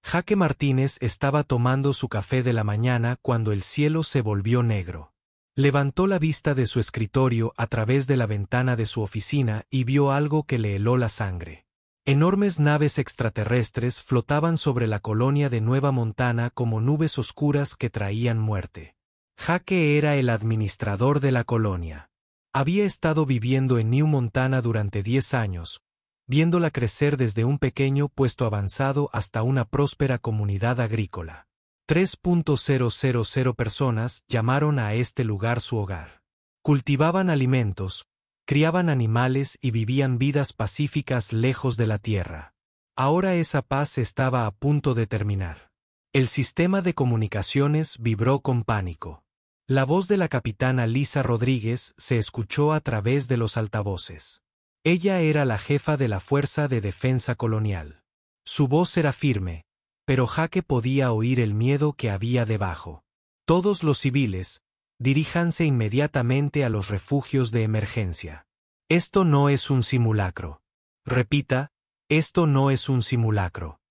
Jaque Martínez estaba tomando su café de la mañana cuando el cielo se volvió negro. Levantó la vista de su escritorio a través de la ventana de su oficina y vio algo que le heló la sangre. Enormes naves extraterrestres flotaban sobre la colonia de Nueva Montana como nubes oscuras que traían muerte. Jaque era el administrador de la colonia. Había estado viviendo en New Montana durante 10 años, viéndola crecer desde un pequeño puesto avanzado hasta una próspera comunidad agrícola. 3.000 personas llamaron a este lugar su hogar. Cultivaban alimentos, criaban animales y vivían vidas pacíficas lejos de la tierra. Ahora esa paz estaba a punto de terminar. El sistema de comunicaciones vibró con pánico. La voz de la capitana Lisa Rodríguez se escuchó a través de los altavoces. Ella era la jefa de la Fuerza de Defensa Colonial. Su voz era firme, pero Jaque podía oír el miedo que había debajo. Todos los civiles, diríjanse inmediatamente a los refugios de emergencia. Esto no es un simulacro. Repita, esto no es un simulacro.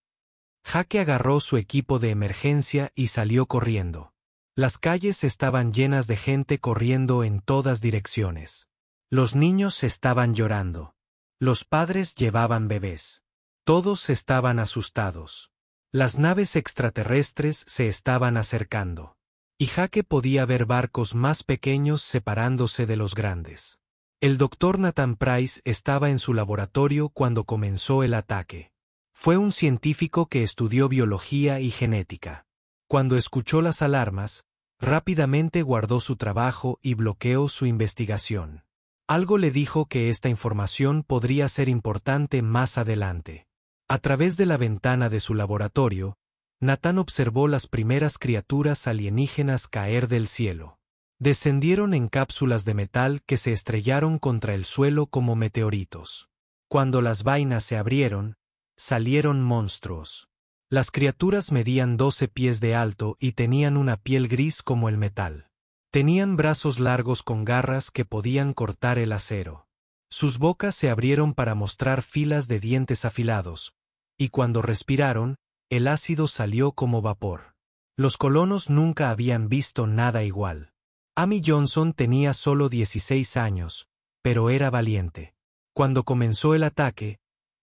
Jaque agarró su equipo de emergencia y salió corriendo. Las calles estaban llenas de gente corriendo en todas direcciones. Los niños estaban llorando. Los padres llevaban bebés. Todos estaban asustados. Las naves extraterrestres se estaban acercando. Y Jaque podía ver barcos más pequeños separándose de los grandes. El doctor Nathan Price estaba en su laboratorio cuando comenzó el ataque. Fue un científico que estudió biología y genética. Cuando escuchó las alarmas, rápidamente guardó su trabajo y bloqueó su investigación. Algo le dijo que esta información podría ser importante más adelante. A través de la ventana de su laboratorio, Nathan observó las primeras criaturas alienígenas caer del cielo. Descendieron en cápsulas de metal que se estrellaron contra el suelo como meteoritos. Cuando las vainas se abrieron, salieron monstruos. Las criaturas medían 12 pies de alto y tenían una piel gris como el metal. Tenían brazos largos con garras que podían cortar el acero. Sus bocas se abrieron para mostrar filas de dientes afilados, y cuando respiraron, el ácido salió como vapor. Los colonos nunca habían visto nada igual. Amy Johnson tenía solo 16 años, pero era valiente. Cuando comenzó el ataque,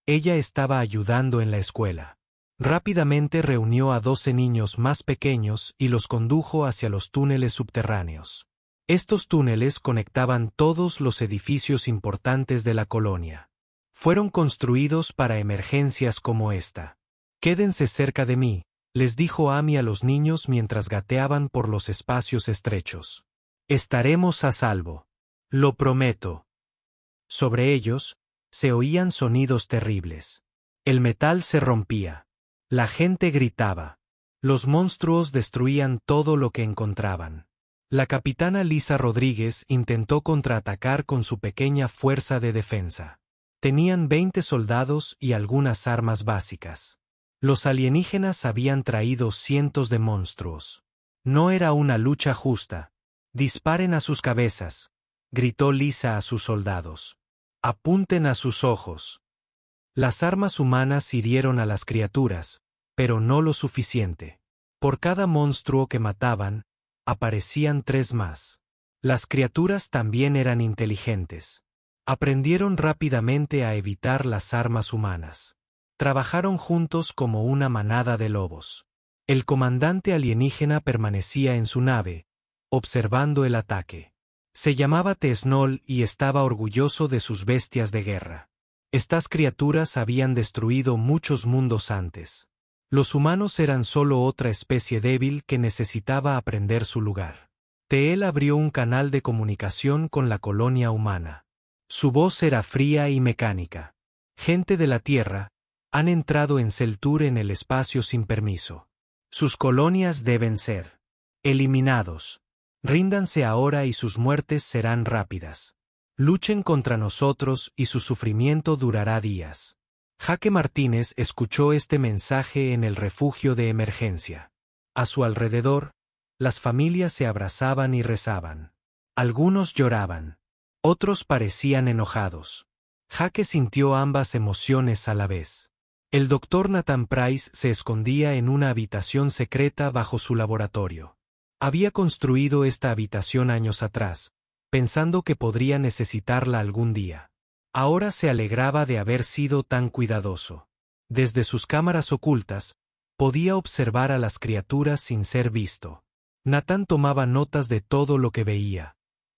ella estaba ayudando en la escuela. Rápidamente reunió a 12 niños más pequeños y los condujo hacia los túneles subterráneos. Estos túneles conectaban todos los edificios importantes de la colonia. Fueron construidos para emergencias como esta. «Quédense cerca de mí», les dijo Amy a los niños mientras gateaban por los espacios estrechos. «Estaremos a salvo. Lo prometo». Sobre ellos, se oían sonidos terribles. El metal se rompía. La gente gritaba. Los monstruos destruían todo lo que encontraban. La capitana Lisa Rodríguez intentó contraatacar con su pequeña fuerza de defensa. Tenían 20 soldados y algunas armas básicas. Los alienígenas habían traído cientos de monstruos. No era una lucha justa. «Disparen a sus cabezas», gritó Lisa a sus soldados. «Apunten a sus ojos». Las armas humanas hirieron a las criaturas, pero no lo suficiente. Por cada monstruo que mataban, aparecían 3 más. Las criaturas también eran inteligentes. Aprendieron rápidamente a evitar las armas humanas. Trabajaron juntos como una manada de lobos. El comandante alienígena permanecía en su nave, observando el ataque. Se llamaba Tesnol y estaba orgulloso de sus bestias de guerra. Estas criaturas habían destruido muchos mundos antes. Los humanos eran solo otra especie débil que necesitaba aprender su lugar. Teel abrió un canal de comunicación con la colonia humana. Su voz era fría y mecánica. «Gente de la Tierra, han entrado en Celtur en el espacio sin permiso. Sus colonias deben ser eliminados. Ríndanse ahora y sus muertes serán rápidas. Luchen contra nosotros y su sufrimiento durará días». Jaque Martínez escuchó este mensaje en el refugio de emergencia. A su alrededor, las familias se abrazaban y rezaban. Algunos lloraban. Otros parecían enojados. Jaque sintió ambas emociones a la vez. El doctor Nathan Price se escondía en una habitación secreta bajo su laboratorio. Había construido esta habitación años atrás, pensando que podría necesitarla algún día. Ahora se alegraba de haber sido tan cuidadoso. Desde sus cámaras ocultas, podía observar a las criaturas sin ser visto. Nathan tomaba notas de todo lo que veía: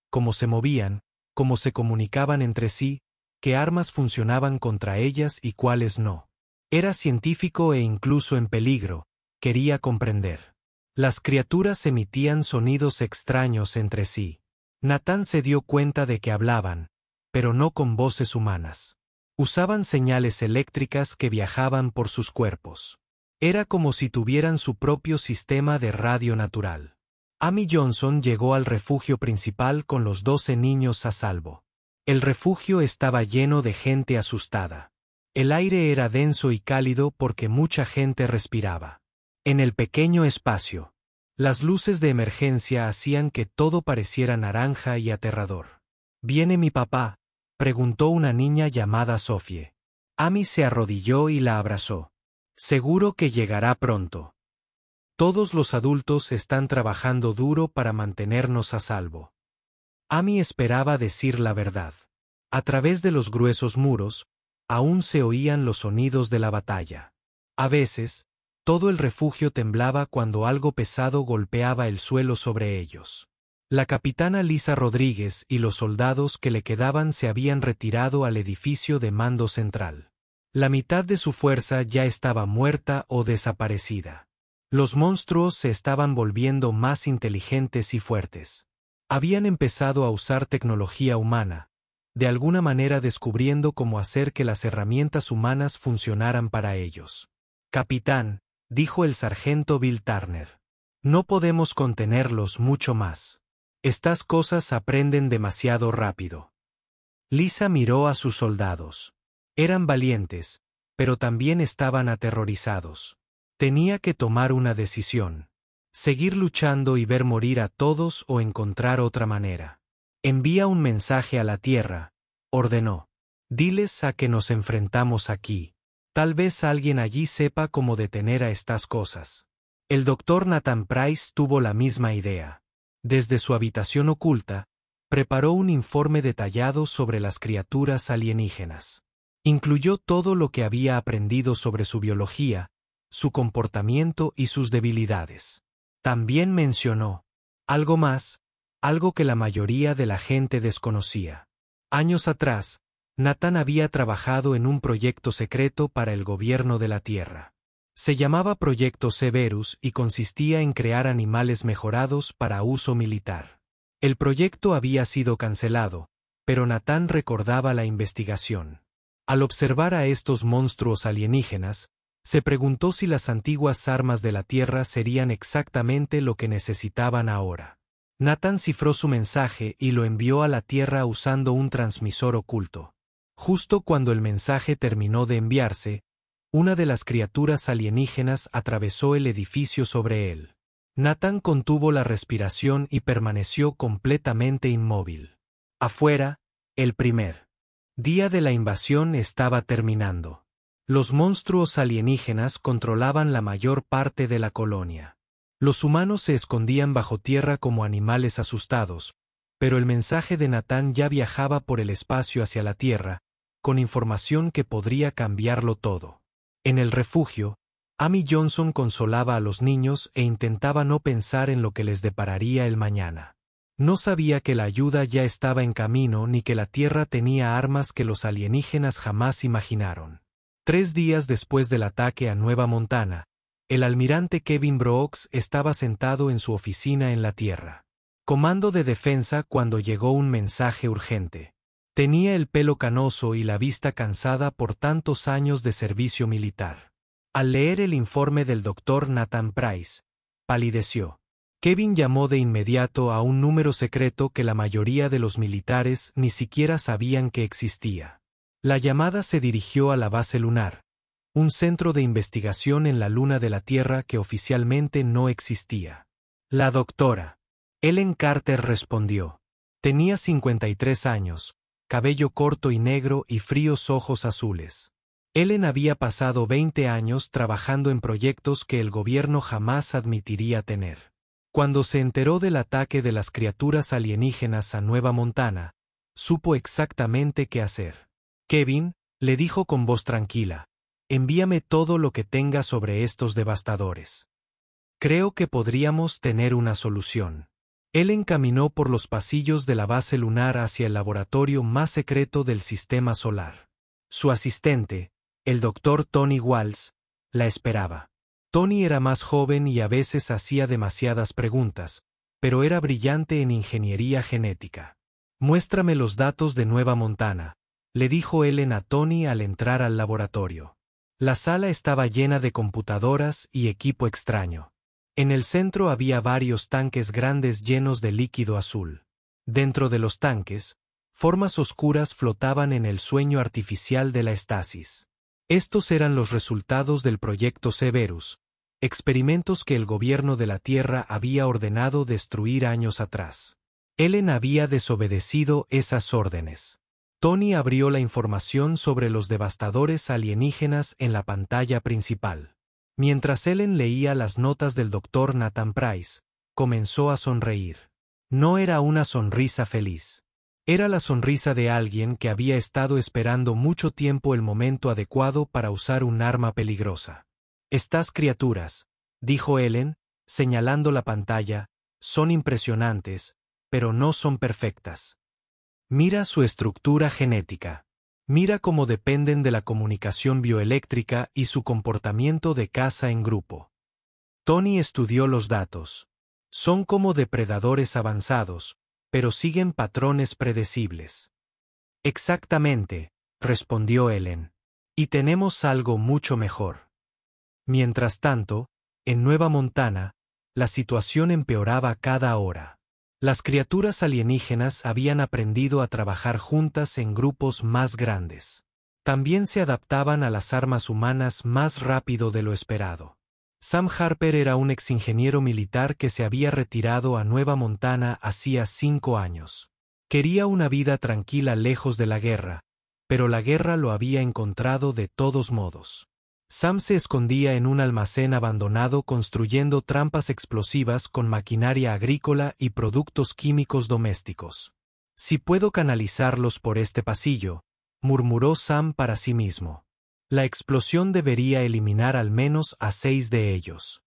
cómo se movían, cómo se comunicaban entre sí, qué armas funcionaban contra ellas y cuáles no. Era científico e incluso en peligro, quería comprender. Las criaturas emitían sonidos extraños entre sí. Nathan se dio cuenta de que hablaban, pero no con voces humanas. Usaban señales eléctricas que viajaban por sus cuerpos. Era como si tuvieran su propio sistema de radio natural. Amy Johnson llegó al refugio principal con los 12 niños a salvo. El refugio estaba lleno de gente asustada. El aire era denso y cálido porque mucha gente respiraba. En el pequeño espacio, las luces de emergencia hacían que todo pareciera naranja y aterrador. ¿Viene mi papá?, preguntó una niña llamada Sophie. Amy se arrodilló y la abrazó. Seguro que llegará pronto. Todos los adultos están trabajando duro para mantenernos a salvo. Amy esperaba decir la verdad. A través de los gruesos muros, aún se oían los sonidos de la batalla. A veces, todo el refugio temblaba cuando algo pesado golpeaba el suelo sobre ellos. La capitana Lisa Rodríguez y los soldados que le quedaban se habían retirado al edificio de mando central. La mitad de su fuerza ya estaba muerta o desaparecida. Los monstruos se estaban volviendo más inteligentes y fuertes. Habían empezado a usar tecnología humana, de alguna manera descubriendo cómo hacer que las herramientas humanas funcionaran para ellos. Capitán, dijo el sargento Bill Turner, no podemos contenerlos mucho más. Estas cosas aprenden demasiado rápido. Lisa miró a sus soldados. Eran valientes, pero también estaban aterrorizados. Tenía que tomar una decisión: seguir luchando y ver morir a todos o encontrar otra manera. Envía un mensaje a la Tierra, ordenó. Diles a que nos enfrentamos aquí. Tal vez alguien allí sepa cómo detener a estas cosas. El doctor Nathan Price tuvo la misma idea. Desde su habitación oculta, preparó un informe detallado sobre las criaturas alienígenas. Incluyó todo lo que había aprendido sobre su biología, su comportamiento y sus debilidades. También mencionó algo más, algo que la mayoría de la gente desconocía. Años atrás, Nathan había trabajado en un proyecto secreto para el gobierno de la Tierra. Se llamaba Proyecto Severus y consistía en crear animales mejorados para uso militar. El proyecto había sido cancelado, pero Nathan recordaba la investigación. Al observar a estos monstruos alienígenas, se preguntó si las antiguas armas de la Tierra serían exactamente lo que necesitaban ahora. Nathan cifró su mensaje y lo envió a la Tierra usando un transmisor oculto. Justo cuando el mensaje terminó de enviarse, una de las criaturas alienígenas atravesó el edificio sobre él. Nathan contuvo la respiración y permaneció completamente inmóvil. Afuera, el primer día de la invasión estaba terminando. Los monstruos alienígenas controlaban la mayor parte de la colonia. Los humanos se escondían bajo tierra como animales asustados, pero el mensaje de Nathan ya viajaba por el espacio hacia la Tierra, con información que podría cambiarlo todo. En el refugio, Amy Johnson consolaba a los niños e intentaba no pensar en lo que les depararía el mañana. No sabía que la ayuda ya estaba en camino ni que la Tierra tenía armas que los alienígenas jamás imaginaron. 3 días después del ataque a Nueva Montana, el almirante Kevin Brooks estaba sentado en su oficina en la Tierra. Comando de Defensa cuando llegó un mensaje urgente. Tenía el pelo canoso y la vista cansada por tantos años de servicio militar. Al leer el informe del doctor Nathan Price, palideció. Kevin llamó de inmediato a un número secreto que la mayoría de los militares ni siquiera sabían que existía. La llamada se dirigió a la base lunar, un centro de investigación en la luna de la Tierra que oficialmente no existía. La doctora Ellen Carter respondió. Tenía 53 años. Cabello corto y negro y fríos ojos azules. Ellen había pasado 20 años trabajando en proyectos que el gobierno jamás admitiría tener. Cuando se enteró del ataque de las criaturas alienígenas a Nueva Montana, supo exactamente qué hacer. Kevin, le dijo con voz tranquila, envíame todo lo que tengas sobre estos devastadores. Creo que podríamos tener una solución. Ellen caminó por los pasillos de la base lunar hacia el laboratorio más secreto del sistema solar. Su asistente, el Dr. Tony Walsh, la esperaba. Tony era más joven y a veces hacía demasiadas preguntas, pero era brillante en ingeniería genética. Muéstrame los datos de Nueva Montana, le dijo Ellen a Tony al entrar al laboratorio. La sala estaba llena de computadoras y equipo extraño. En el centro había varios tanques grandes llenos de líquido azul. Dentro de los tanques, formas oscuras flotaban en el sueño artificial de la estasis. Estos eran los resultados del proyecto Severus, experimentos que el gobierno de la Tierra había ordenado destruir años atrás. Ellen había desobedecido esas órdenes. Tony abrió la información sobre los devastadores alienígenas en la pantalla principal. Mientras Ellen leía las notas del Dr. Nathan Price, comenzó a sonreír. No era una sonrisa feliz. Era la sonrisa de alguien que había estado esperando mucho tiempo el momento adecuado para usar un arma peligrosa. Estas criaturas, dijo Ellen, señalando la pantalla, son impresionantes, pero no son perfectas. Mira su estructura genética. Mira cómo dependen de la comunicación bioeléctrica y su comportamiento de caza en grupo. Tony estudió los datos. Son como depredadores avanzados, pero siguen patrones predecibles. Exactamente, respondió Ellen. Y tenemos algo mucho mejor. Mientras tanto, en Nueva Montana, la situación empeoraba cada hora. Las criaturas alienígenas habían aprendido a trabajar juntas en grupos más grandes. También se adaptaban a las armas humanas más rápido de lo esperado. Sam Harper era un exingeniero militar que se había retirado a Nueva Montana hacía 5 años. Quería una vida tranquila lejos de la guerra, pero la guerra lo había encontrado de todos modos. Sam se escondía en un almacén abandonado construyendo trampas explosivas con maquinaria agrícola y productos químicos domésticos. Si puedo canalizarlos por este pasillo, murmuró Sam para sí mismo. La explosión debería eliminar al menos a 6 de ellos.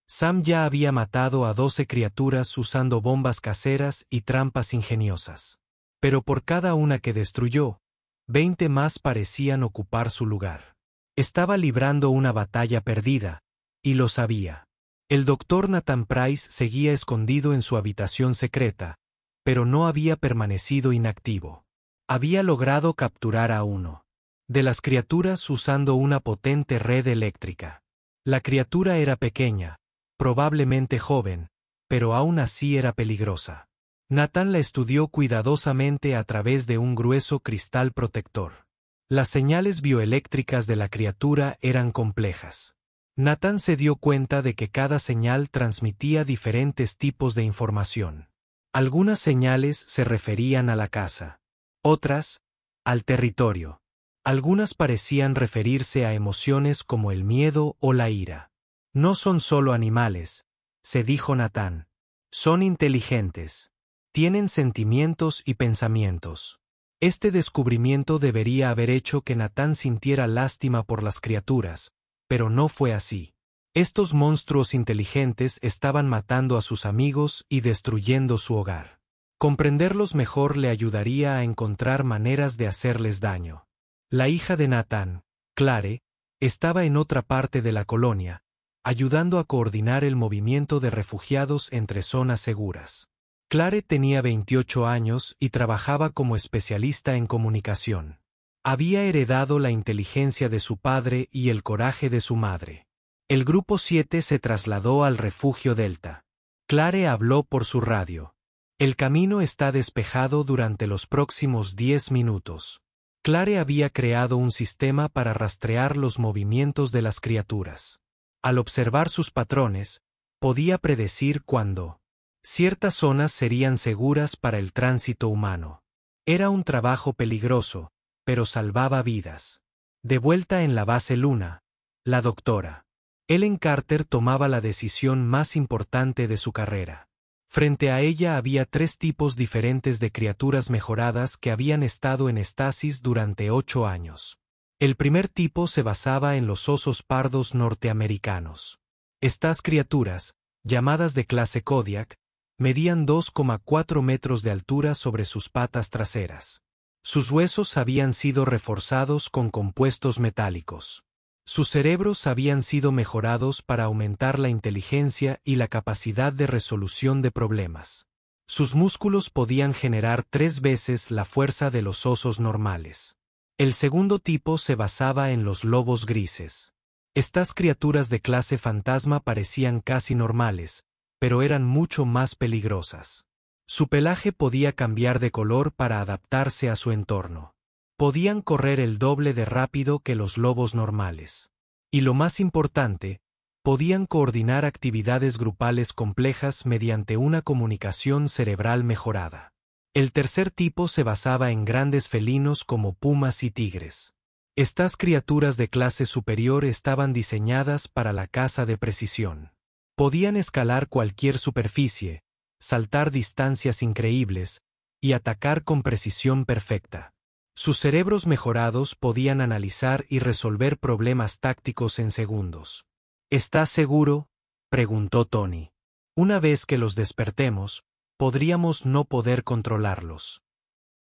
Sam ya había matado a 12 criaturas usando bombas caseras y trampas ingeniosas. Pero por cada una que destruyó, 20 más parecían ocupar su lugar. Estaba librando una batalla perdida, y lo sabía. El Dr. Nathan Price seguía escondido en su habitación secreta, pero no había permanecido inactivo. Había logrado capturar a uno de las criaturas usando una potente red eléctrica. La criatura era pequeña, probablemente joven, pero aún así era peligrosa. Nathan la estudió cuidadosamente a través de un grueso cristal protector. Las señales bioeléctricas de la criatura eran complejas. Nathan se dio cuenta de que cada señal transmitía diferentes tipos de información. Algunas señales se referían a la caza, otras, al territorio. Algunas parecían referirse a emociones como el miedo o la ira. No son solo animales, se dijo Nathan. Son inteligentes. Tienen sentimientos y pensamientos. Este descubrimiento debería haber hecho que Nathan sintiera lástima por las criaturas, pero no fue así. Estos monstruos inteligentes estaban matando a sus amigos y destruyendo su hogar. Comprenderlos mejor le ayudaría a encontrar maneras de hacerles daño. La hija de Nathan, Clare, estaba en otra parte de la colonia, ayudando a coordinar el movimiento de refugiados entre zonas seguras. Clare tenía 28 años y trabajaba como especialista en comunicación. Había heredado la inteligencia de su padre y el coraje de su madre. El Grupo 7 se trasladó al refugio Delta. Clare habló por su radio. El camino está despejado durante los próximos 10 minutos. Clare había creado un sistema para rastrear los movimientos de las criaturas. Al observar sus patrones, podía predecir cuándo ciertas zonas serían seguras para el tránsito humano. Era un trabajo peligroso, pero salvaba vidas. De vuelta en la base Luna, la doctora Ellen Carter tomaba la decisión más importante de su carrera. Frente a ella había 3 tipos diferentes de criaturas mejoradas que habían estado en estasis durante 8 años. El primer tipo se basaba en los osos pardos norteamericanos. Estas criaturas, llamadas de clase Kodiak, medían 2,4 metros de altura sobre sus patas traseras. Sus huesos habían sido reforzados con compuestos metálicos. Sus cerebros habían sido mejorados para aumentar la inteligencia y la capacidad de resolución de problemas. Sus músculos podían generar 3 veces la fuerza de los osos normales. El segundo tipo se basaba en los lobos grises. Estas criaturas de clase fantasma parecían casi normales, pero eran mucho más peligrosas. Su pelaje podía cambiar de color para adaptarse a su entorno. Podían correr el doble de rápido que los lobos normales. Y lo más importante, podían coordinar actividades grupales complejas mediante una comunicación cerebral mejorada. El tercer tipo se basaba en grandes felinos como pumas y tigres. Estas criaturas de clase superior estaban diseñadas para la caza de precisión. Podían escalar cualquier superficie, saltar distancias increíbles y atacar con precisión perfecta. Sus cerebros mejorados podían analizar y resolver problemas tácticos en segundos. ¿Estás seguro?, preguntó Tony. Una vez que los despertemos, podríamos no poder controlarlos.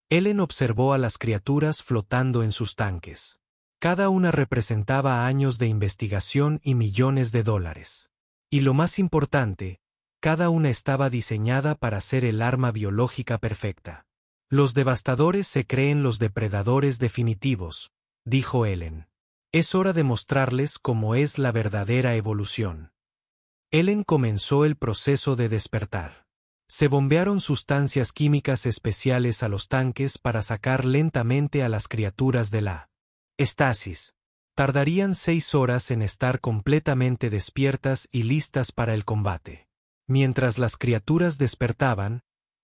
Ellen observó a las criaturas flotando en sus tanques. Cada una representaba años de investigación y millones de dólares. Y lo más importante, cada una estaba diseñada para ser el arma biológica perfecta. Los devastadores se creen los depredadores definitivos, dijo Ellen. Es hora de mostrarles cómo es la verdadera evolución. Ellen comenzó el proceso de despertar. Se bombearon sustancias químicas especiales a los tanques para sacar lentamente a las criaturas de la estasis. Tardarían 6 horas en estar completamente despiertas y listas para el combate. Mientras las criaturas despertaban,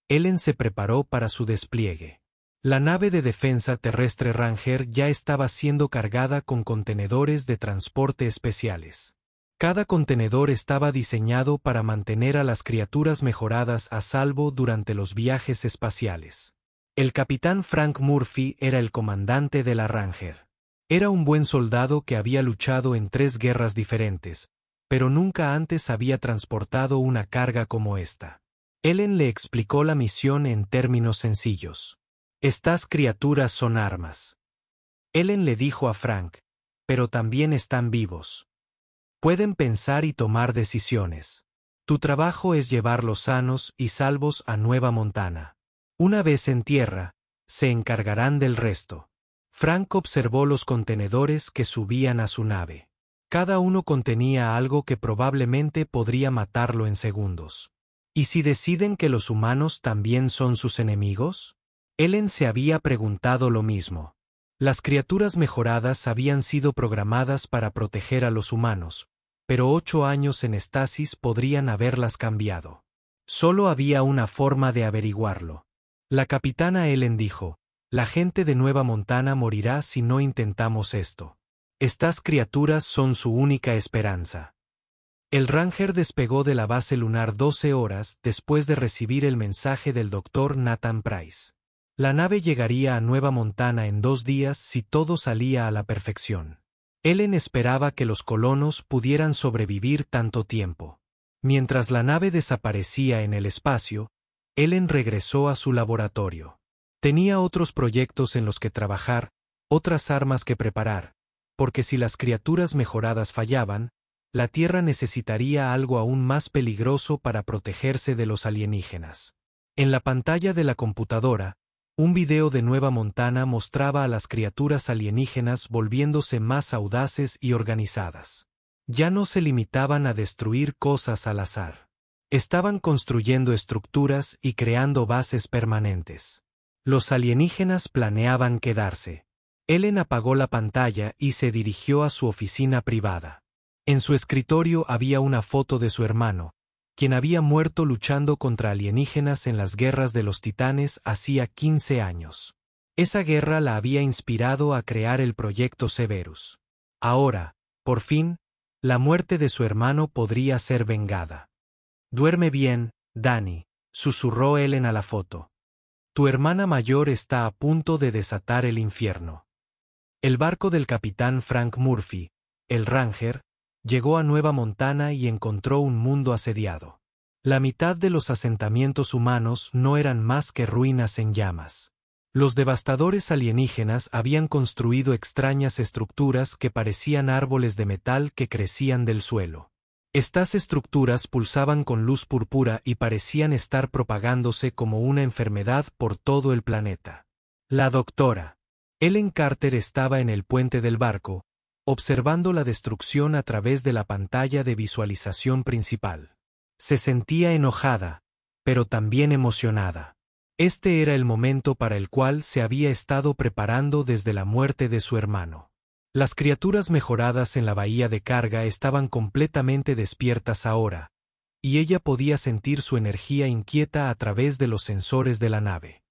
Ellen se preparó para su despliegue. La nave de defensa terrestre Ranger ya estaba siendo cargada con contenedores de transporte especiales. Cada contenedor estaba diseñado para mantener a las criaturas mejoradas a salvo durante los viajes espaciales. El capitán Frank Murphy era el comandante de la Ranger. Era un buen soldado que había luchado en 3 guerras diferentes, pero nunca antes había transportado una carga como esta. Ellen le explicó la misión en términos sencillos. Estas criaturas son armas. Ellen le dijo a Frank, pero también están vivos. Pueden pensar y tomar decisiones. Tu trabajo es llevarlos sanos y salvos a Nueva Montana. Una vez en tierra, se encargarán del resto. Frank observó los contenedores que subían a su nave. Cada uno contenía algo que probablemente podría matarlo en segundos. ¿Y si deciden que los humanos también son sus enemigos? Ellen se había preguntado lo mismo. Las criaturas mejoradas habían sido programadas para proteger a los humanos, pero 8 años en estasis podrían haberlas cambiado. Solo había una forma de averiguarlo. La capitana Ellen dijo, la gente de Nueva Montana morirá si no intentamos esto. Estas criaturas son su única esperanza. El Ranger despegó de la base lunar 12 horas después de recibir el mensaje del Dr. Nathan Price. La nave llegaría a Nueva Montana en 2 días si todo salía a la perfección. Ellen esperaba que los colonos pudieran sobrevivir tanto tiempo. Mientras la nave desaparecía en el espacio, Ellen regresó a su laboratorio. Tenía otros proyectos en los que trabajar, otras armas que preparar, porque si las criaturas mejoradas fallaban, la Tierra necesitaría algo aún más peligroso para protegerse de los alienígenas. En la pantalla de la computadora, un video de Nueva Montana mostraba a las criaturas alienígenas volviéndose más audaces y organizadas. Ya no se limitaban a destruir cosas al azar. Estaban construyendo estructuras y creando bases permanentes. Los alienígenas planeaban quedarse. Ellen apagó la pantalla y se dirigió a su oficina privada. En su escritorio había una foto de su hermano, quien había muerto luchando contra alienígenas en las guerras de los titanes hacía 15 años. Esa guerra la había inspirado a crear el proyecto Severus. Ahora, por fin, la muerte de su hermano podría ser vengada. «Duerme bien, Dani», susurró Ellen a la foto. «Tu hermana mayor está a punto de desatar el infierno». El barco del capitán Frank Murphy, el Ranger, llegó a Nueva Montana y encontró un mundo asediado. La mitad de los asentamientos humanos no eran más que ruinas en llamas. Los devastadores alienígenas habían construido extrañas estructuras que parecían árboles de metal que crecían del suelo. Estas estructuras pulsaban con luz púrpura y parecían estar propagándose como una enfermedad por todo el planeta. La doctora Ellen Carter estaba en el puente del barco, observando la destrucción a través de la pantalla de visualización principal. Se sentía enojada, pero también emocionada. Este era el momento para el cual se había estado preparando desde la muerte de su hermano. Las criaturas mejoradas en la bahía de carga estaban completamente despiertas ahora, y ella podía sentir su energía inquieta a través de los sensores de la nave.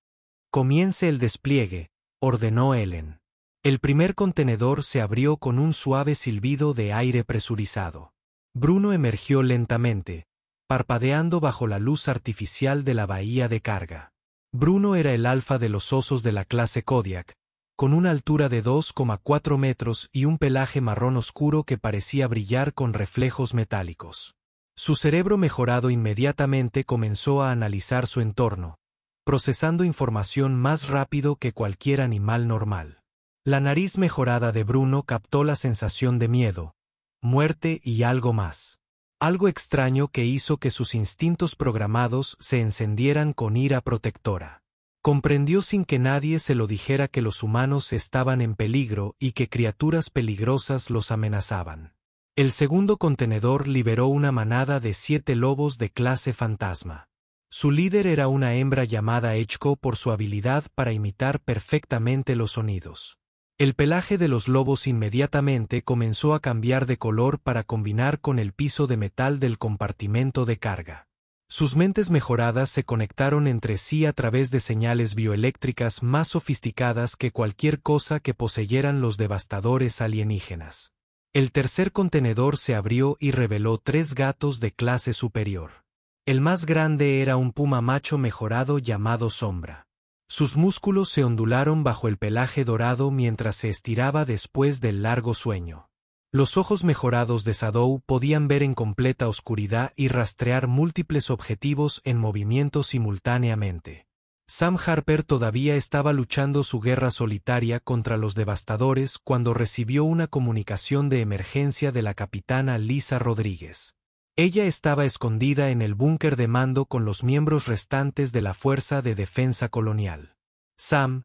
«Comience el despliegue», ordenó Ellen. El primer contenedor se abrió con un suave silbido de aire presurizado. Bruno emergió lentamente, parpadeando bajo la luz artificial de la bahía de carga. Bruno era el alfa de los osos de la clase Kodiak, con una altura de 2,4 metros y un pelaje marrón oscuro que parecía brillar con reflejos metálicos. Su cerebro mejorado inmediatamente comenzó a analizar su entorno, procesando información más rápido que cualquier animal normal. La nariz mejorada de Bruno captó la sensación de miedo, muerte y algo más. Algo extraño que hizo que sus instintos programados se encendieran con ira protectora. Comprendió sin que nadie se lo dijera que los humanos estaban en peligro y que criaturas peligrosas los amenazaban. El segundo contenedor liberó una manada de 7 lobos de clase fantasma. Su líder era una hembra llamada Echko por su habilidad para imitar perfectamente los sonidos. El pelaje de los lobos inmediatamente comenzó a cambiar de color para combinar con el piso de metal del compartimento de carga. Sus mentes mejoradas se conectaron entre sí a través de señales bioeléctricas más sofisticadas que cualquier cosa que poseyeran los devastadores alienígenas. El tercer contenedor se abrió y reveló 3 gatos de clase superior. El más grande era un puma macho mejorado llamado Sombra. Sus músculos se ondularon bajo el pelaje dorado mientras se estiraba después del largo sueño. Los ojos mejorados de Shadow podían ver en completa oscuridad y rastrear múltiples objetivos en movimiento simultáneamente. Sam Harper todavía estaba luchando su guerra solitaria contra los devastadores cuando recibió una comunicación de emergencia de la capitana Lisa Rodríguez. Ella estaba escondida en el búnker de mando con los miembros restantes de la Fuerza de Defensa Colonial. «Sam,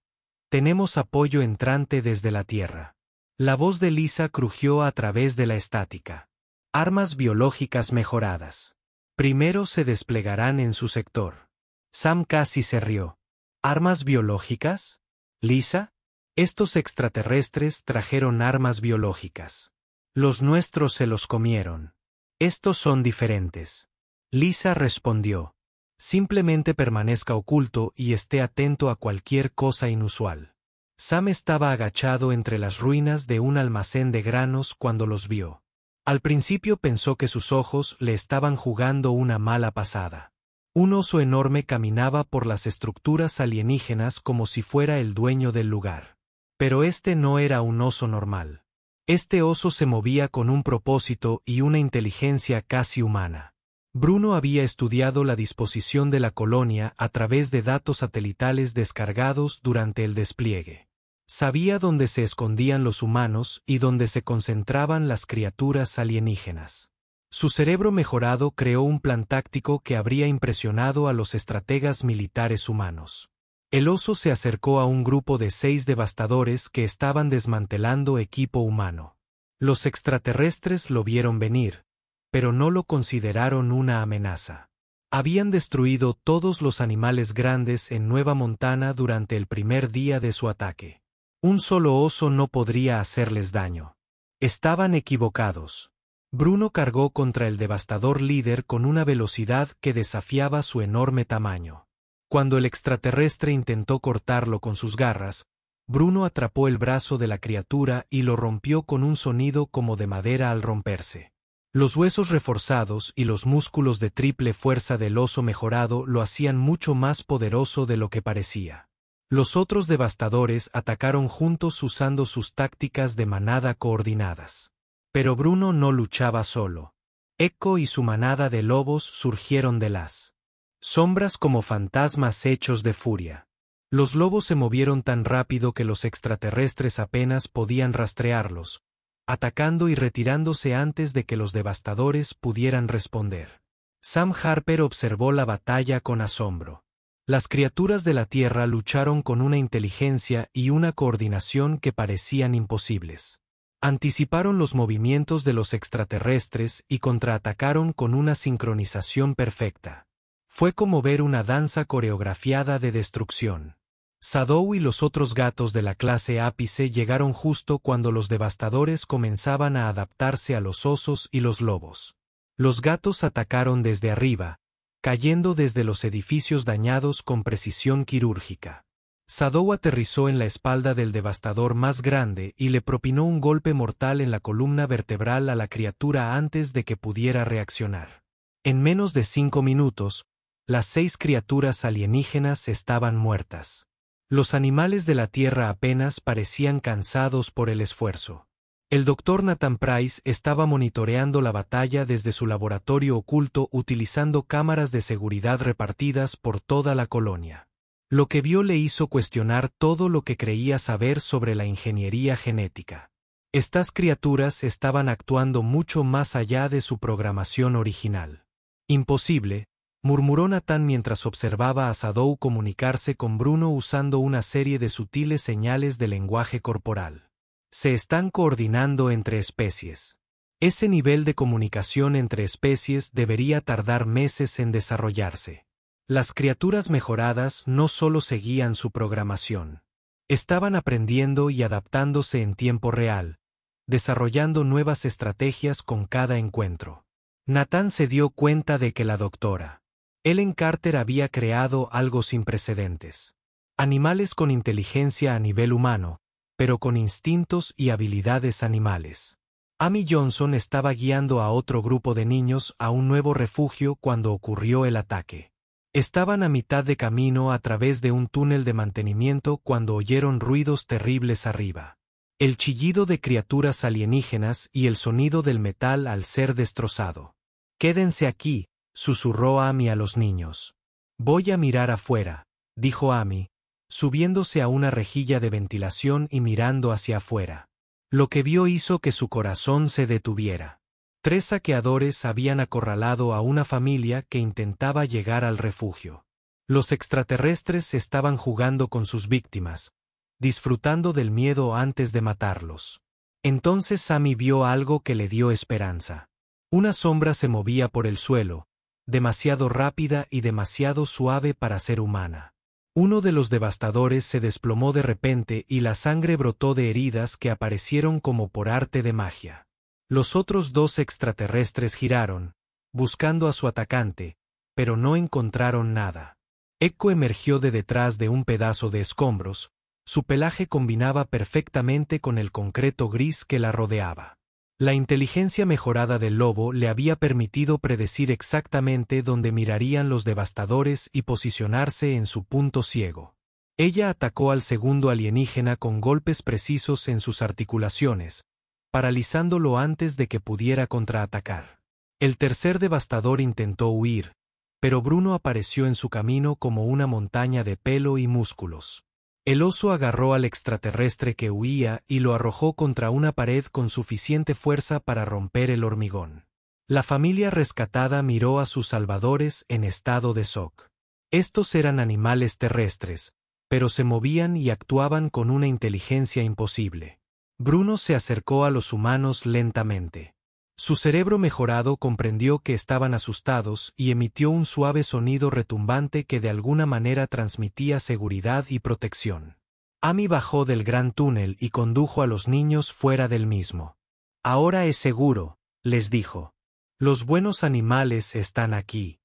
tenemos apoyo entrante desde la Tierra». La voz de Lisa crujió a través de la estática. «Armas biológicas mejoradas. Primero se desplegarán en su sector». Sam casi se rió. «¿Armas biológicas? Lisa? Estos extraterrestres trajeron armas biológicas. Los nuestros se los comieron. Estos son diferentes». Lisa respondió. «Simplemente permanezca oculto y esté atento a cualquier cosa inusual». Sam estaba agachado entre las ruinas de un almacén de granos cuando los vio. Al principio pensó que sus ojos le estaban jugando una mala pasada. Un oso enorme caminaba por las estructuras alienígenas como si fuera el dueño del lugar. Pero este no era un oso normal. Este oso se movía con un propósito y una inteligencia casi humana. Bruno había estudiado la disposición de la colonia a través de datos satelitales descargados durante el despliegue. Sabía dónde se escondían los humanos y dónde se concentraban las criaturas alienígenas. Su cerebro mejorado creó un plan táctico que habría impresionado a los estrategas militares humanos. El oso se acercó a un grupo de 6 devastadores que estaban desmantelando equipo humano. Los extraterrestres lo vieron venir, pero no lo consideraron una amenaza. Habían destruido todos los animales grandes en Nueva Montana durante el primer día de su ataque. Un solo oso no podría hacerles daño. Estaban equivocados. Bruno cargó contra el devastador líder con una velocidad que desafiaba su enorme tamaño. Cuando el extraterrestre intentó cortarlo con sus garras, Bruno atrapó el brazo de la criatura y lo rompió con un sonido como de madera al romperse. Los huesos reforzados y los músculos de triple fuerza del oso mejorado lo hacían mucho más poderoso de lo que parecía. Los otros devastadores atacaron juntos usando sus tácticas de manada coordinadas. Pero Bruno no luchaba solo. Echo y su manada de lobos surgieron de las sombras como fantasmas hechos de furia. Los lobos se movieron tan rápido que los extraterrestres apenas podían rastrearlos, atacando y retirándose antes de que los devastadores pudieran responder. Sam Harper observó la batalla con asombro. Las criaturas de la Tierra lucharon con una inteligencia y una coordinación que parecían imposibles. Anticiparon los movimientos de los extraterrestres y contraatacaron con una sincronización perfecta. Fue como ver una danza coreografiada de destrucción. Shadow y los otros gatos de la clase ápice llegaron justo cuando los devastadores comenzaban a adaptarse a los osos y los lobos. Los gatos atacaron desde arriba, cayendo desde los edificios dañados con precisión quirúrgica. Shadow aterrizó en la espalda del devastador más grande y le propinó un golpe mortal en la columna vertebral a la criatura antes de que pudiera reaccionar. En menos de 5 minutos, las 6 criaturas alienígenas estaban muertas. Los animales de la Tierra apenas parecían cansados por el esfuerzo. El Dr. Nathan Price estaba monitoreando la batalla desde su laboratorio oculto utilizando cámaras de seguridad repartidas por toda la colonia. Lo que vio le hizo cuestionar todo lo que creía saber sobre la ingeniería genética. Estas criaturas estaban actuando mucho más allá de su programación original. Imposible, murmuró Nathan mientras observaba a Shadow comunicarse con Bruno usando una serie de sutiles señales de lenguaje corporal. Se están coordinando entre especies. Ese nivel de comunicación entre especies debería tardar meses en desarrollarse. Las criaturas mejoradas no solo seguían su programación. Estaban aprendiendo y adaptándose en tiempo real, desarrollando nuevas estrategias con cada encuentro. Nathan se dio cuenta de que la doctora Ellen Carter había creado algo sin precedentes. Animales con inteligencia a nivel humano, pero con instintos y habilidades animales. Amy Johnson estaba guiando a otro grupo de niños a un nuevo refugio cuando ocurrió el ataque. Estaban a mitad de camino a través de un túnel de mantenimiento cuando oyeron ruidos terribles arriba. El chillido de criaturas alienígenas y el sonido del metal al ser destrozado. «Quédense aquí», susurró Amy a los niños. «Voy a mirar afuera», dijo Amy, subiéndose a una rejilla de ventilación y mirando hacia afuera. Lo que vio hizo que su corazón se detuviera. 3 saqueadores habían acorralado a una familia que intentaba llegar al refugio. Los extraterrestres estaban jugando con sus víctimas, disfrutando del miedo antes de matarlos. Entonces Amy vio algo que le dio esperanza. Una sombra se movía por el suelo, demasiado rápida y demasiado suave para ser humana. Uno de los devastadores se desplomó de repente y la sangre brotó de heridas que aparecieron como por arte de magia. Los otros 2 extraterrestres giraron, buscando a su atacante, pero no encontraron nada. Echo emergió de detrás de un pedazo de escombros, su pelaje combinaba perfectamente con el concreto gris que la rodeaba. La inteligencia mejorada del lobo le había permitido predecir exactamente dónde mirarían los devastadores y posicionarse en su punto ciego. Ella atacó al segundo alienígena con golpes precisos en sus articulaciones, paralizándolo antes de que pudiera contraatacar. El tercer devastador intentó huir, pero Bruno apareció en su camino como una montaña de pelo y músculos. El oso agarró al extraterrestre que huía y lo arrojó contra una pared con suficiente fuerza para romper el hormigón. La familia rescatada miró a sus salvadores en estado de shock. Estos eran animales terrestres, pero se movían y actuaban con una inteligencia imposible. Bruno se acercó a los humanos lentamente. Su cerebro mejorado comprendió que estaban asustados y emitió un suave sonido retumbante que de alguna manera transmitía seguridad y protección. Amy bajó del gran túnel y condujo a los niños fuera del mismo. «Ahora es seguro», les dijo. «Los buenos animales están aquí».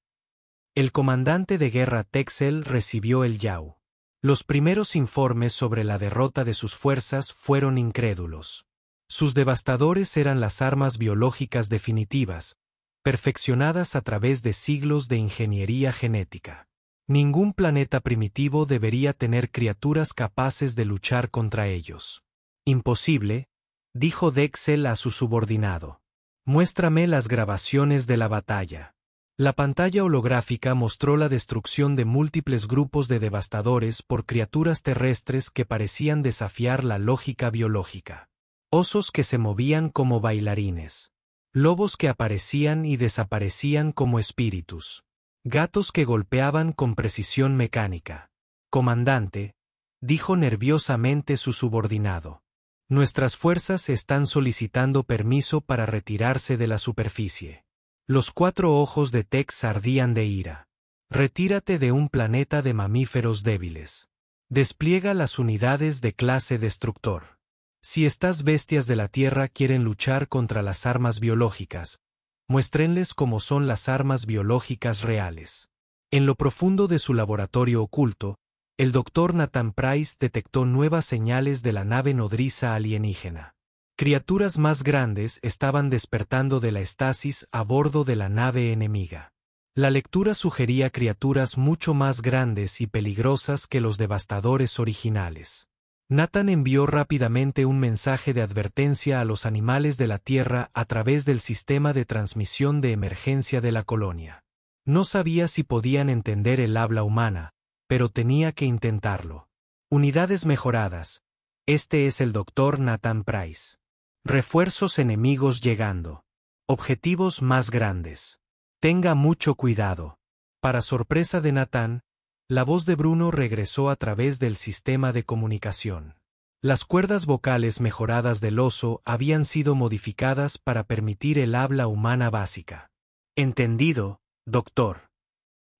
El comandante de guerra Texel recibió el yau. Los primeros informes sobre la derrota de sus fuerzas fueron incrédulos. Sus devastadores eran las armas biológicas definitivas, perfeccionadas a través de siglos de ingeniería genética. Ningún planeta primitivo debería tener criaturas capaces de luchar contra ellos. Imposible, dijo Dexel a su subordinado. Muéstrame las grabaciones de la batalla. La pantalla holográfica mostró la destrucción de múltiples grupos de devastadores por criaturas terrestres que parecían desafiar la lógica biológica. Osos que se movían como bailarines. Lobos que aparecían y desaparecían como espíritus. Gatos que golpeaban con precisión mecánica. Comandante, dijo nerviosamente su subordinado. Nuestras fuerzas están solicitando permiso para retirarse de la superficie. Los 4 ojos de Tex ardían de ira. Retírate de un planeta de mamíferos débiles. Despliega las unidades de clase destructor. Si estas bestias de la Tierra quieren luchar contra las armas biológicas, muéstrenles cómo son las armas biológicas reales. En lo profundo de su laboratorio oculto, el Dr. Nathan Price detectó nuevas señales de la nave nodriza alienígena. Criaturas más grandes estaban despertando de la estasis a bordo de la nave enemiga. La lectura sugería criaturas mucho más grandes y peligrosas que los devastadores originales. Nathan envió rápidamente un mensaje de advertencia a los animales de la Tierra a través del sistema de transmisión de emergencia de la colonia. No sabía si podían entender el habla humana, pero tenía que intentarlo. Unidades mejoradas. Este es el Dr. Nathan Price. Refuerzos enemigos llegando. Objetivos más grandes. Tenga mucho cuidado. Para sorpresa de Nathan, la voz de Bruno regresó a través del sistema de comunicación. Las cuerdas vocales mejoradas del oso habían sido modificadas para permitir el habla humana básica. Entendido, doctor.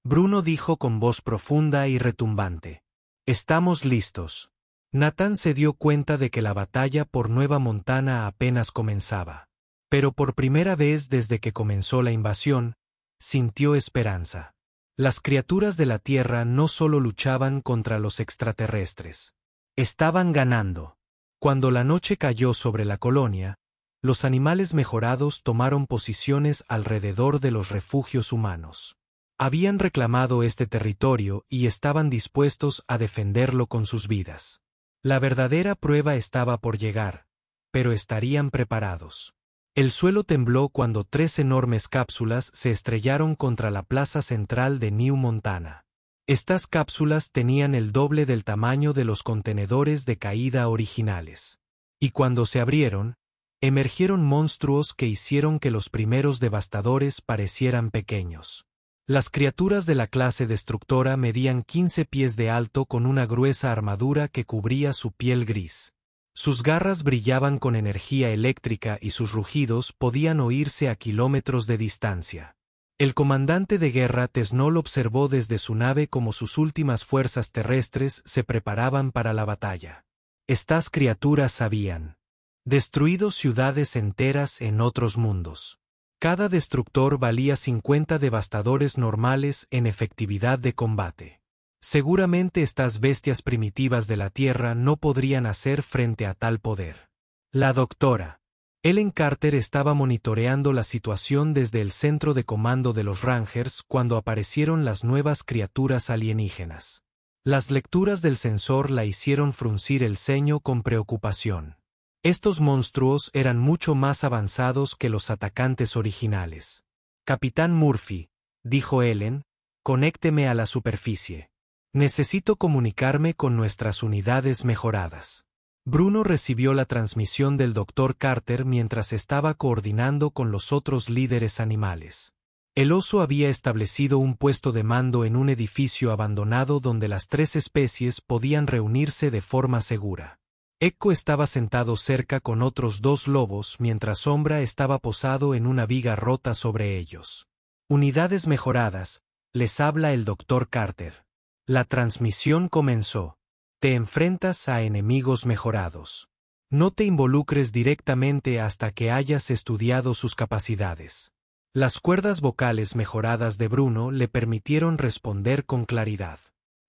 Bruno dijo con voz profunda y retumbante. Estamos listos. Nathan se dio cuenta de que la batalla por Nueva Montana apenas comenzaba. Pero por primera vez desde que comenzó la invasión, sintió esperanza. Las criaturas de la Tierra no solo luchaban contra los extraterrestres. Estaban ganando. Cuando la noche cayó sobre la colonia, los animales mejorados tomaron posiciones alrededor de los refugios humanos. Habían reclamado este territorio y estaban dispuestos a defenderlo con sus vidas. La verdadera prueba estaba por llegar, pero estarían preparados. El suelo tembló cuando 3 enormes cápsulas se estrellaron contra la plaza central de New Montana. Estas cápsulas tenían el doble del tamaño de los contenedores de caída originales. Y cuando se abrieron, emergieron monstruos que hicieron que los primeros devastadores parecieran pequeños. Las criaturas de la clase destructora medían 15 pies de alto con una gruesa armadura que cubría su piel gris. Sus garras brillaban con energía eléctrica y sus rugidos podían oírse a kilómetros de distancia. El comandante de guerra Tesnol observó desde su nave cómo sus últimas fuerzas terrestres se preparaban para la batalla. Estas criaturas habían destruido ciudades enteras en otros mundos. Cada destructor valía 50 devastadores normales en efectividad de combate. Seguramente estas bestias primitivas de la Tierra no podrían hacer frente a tal poder. La doctora Ellen Carter estaba monitoreando la situación desde el centro de comando de los Rangers cuando aparecieron las nuevas criaturas alienígenas. Las lecturas del sensor la hicieron fruncir el ceño con preocupación. Estos monstruos eran mucho más avanzados que los atacantes originales. Capitán Murphy, dijo Ellen, conécteme a la superficie. Necesito comunicarme con nuestras unidades mejoradas. Bruno recibió la transmisión del Dr. Carter mientras estaba coordinando con los otros líderes animales. El oso había establecido un puesto de mando en un edificio abandonado donde las 3 especies podían reunirse de forma segura. Echo estaba sentado cerca con otros 2 lobos mientras Sombra estaba posado en una viga rota sobre ellos. Unidades mejoradas, les habla el Dr. Carter. La transmisión comenzó. Te enfrentas a enemigos mejorados. No te involucres directamente hasta que hayas estudiado sus capacidades. Las cuerdas vocales mejoradas de Bruno le permitieron responder con claridad.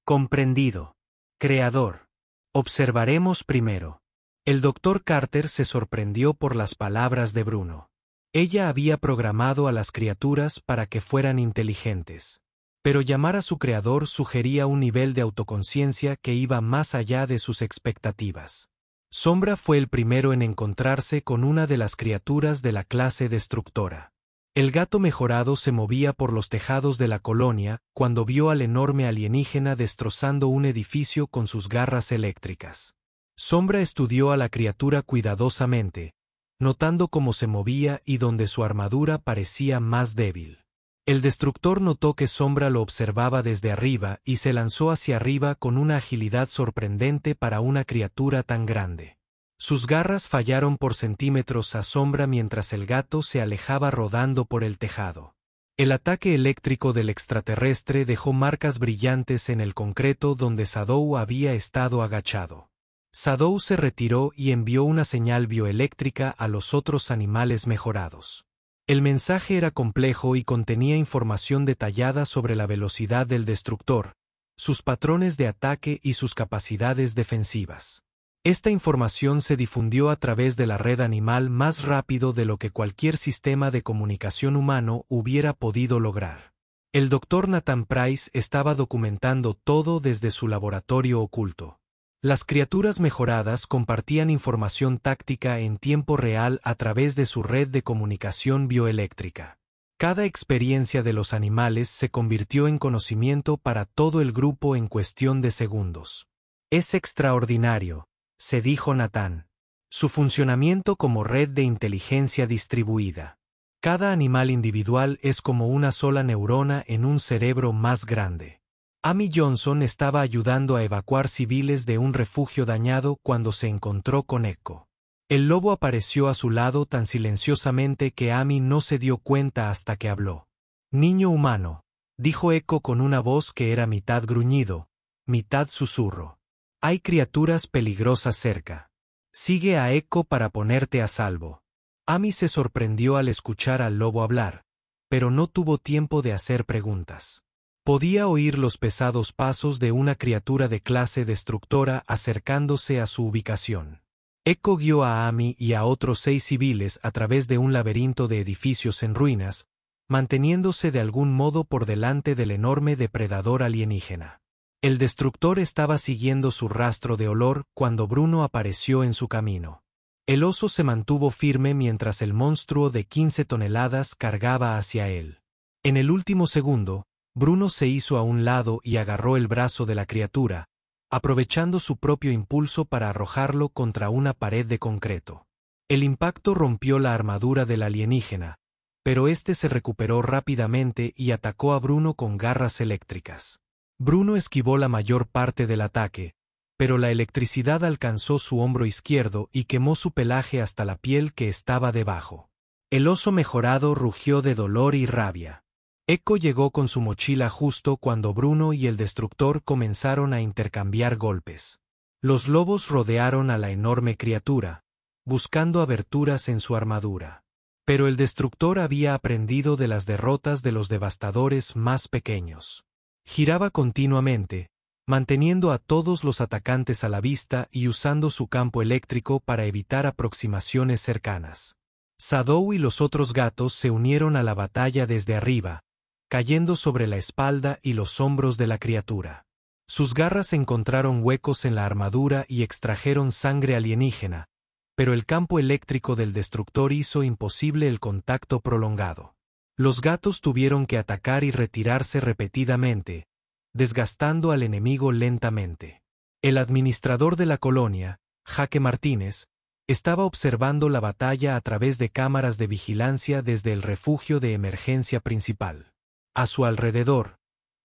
Comprendido. Creador. Observaremos primero. El Dr. Carter se sorprendió por las palabras de Bruno. Ella había programado a las criaturas para que fueran inteligentes. Pero llamar a su creador sugería un nivel de autoconciencia que iba más allá de sus expectativas. Sombra fue el primero en encontrarse con una de las criaturas de la clase destructora. El gato mejorado se movía por los tejados de la colonia cuando vio al enorme alienígena destrozando un edificio con sus garras eléctricas. Sombra estudió a la criatura cuidadosamente, notando cómo se movía y donde su armadura parecía más débil. El destructor notó que Sombra lo observaba desde arriba y se lanzó hacia arriba con una agilidad sorprendente para una criatura tan grande. Sus garras fallaron por centímetros a Sombra mientras el gato se alejaba rodando por el tejado. El ataque eléctrico del extraterrestre dejó marcas brillantes en el concreto donde Shadow había estado agachado. Shadow se retiró y envió una señal bioeléctrica a los otros animales mejorados. El mensaje era complejo y contenía información detallada sobre la velocidad del destructor, sus patrones de ataque y sus capacidades defensivas. Esta información se difundió a través de la red animal más rápido de lo que cualquier sistema de comunicación humano hubiera podido lograr. El Dr. Nathan Price estaba documentando todo desde su laboratorio oculto. Las criaturas mejoradas compartían información táctica en tiempo real a través de su red de comunicación bioeléctrica. Cada experiencia de los animales se convirtió en conocimiento para todo el grupo en cuestión de segundos. Es extraordinario, se dijo Nathan. Su funcionamiento como red de inteligencia distribuida. Cada animal individual es como una sola neurona en un cerebro más grande. Amy Johnson estaba ayudando a evacuar civiles de un refugio dañado cuando se encontró con Echo. El lobo apareció a su lado tan silenciosamente que Amy no se dio cuenta hasta que habló. «Niño humano», dijo Echo con una voz que era mitad gruñido, mitad susurro. «Hay criaturas peligrosas cerca. Sigue a Echo para ponerte a salvo». Amy se sorprendió al escuchar al lobo hablar, pero no tuvo tiempo de hacer preguntas. Podía oír los pesados pasos de una criatura de clase destructora acercándose a su ubicación. Echo guió a Amy y a otros 6 civiles a través de un laberinto de edificios en ruinas, manteniéndose de algún modo por delante del enorme depredador alienígena. El destructor estaba siguiendo su rastro de olor cuando Bruno apareció en su camino. El oso se mantuvo firme mientras el monstruo de 15 toneladas cargaba hacia él. En el último segundo, Bruno se hizo a un lado y agarró el brazo de la criatura, aprovechando su propio impulso para arrojarlo contra una pared de concreto. El impacto rompió la armadura del alienígena, pero este se recuperó rápidamente y atacó a Bruno con garras eléctricas. Bruno esquivó la mayor parte del ataque, pero la electricidad alcanzó su hombro izquierdo y quemó su pelaje hasta la piel que estaba debajo. El oso mejorado rugió de dolor y rabia. Echo llegó con su mochila justo cuando Bruno y el destructor comenzaron a intercambiar golpes. Los lobos rodearon a la enorme criatura, buscando aberturas en su armadura. Pero el destructor había aprendido de las derrotas de los devastadores más pequeños. Giraba continuamente, manteniendo a todos los atacantes a la vista y usando su campo eléctrico para evitar aproximaciones cercanas. Shadow y los otros gatos se unieron a la batalla desde arriba, cayendo sobre la espalda y los hombros de la criatura. Sus garras encontraron huecos en la armadura y extrajeron sangre alienígena, pero el campo eléctrico del destructor hizo imposible el contacto prolongado. Los gatos tuvieron que atacar y retirarse repetidamente, desgastando al enemigo lentamente. El administrador de la colonia, Jaque Martínez, estaba observando la batalla a través de cámaras de vigilancia desde el refugio de emergencia principal. A su alrededor,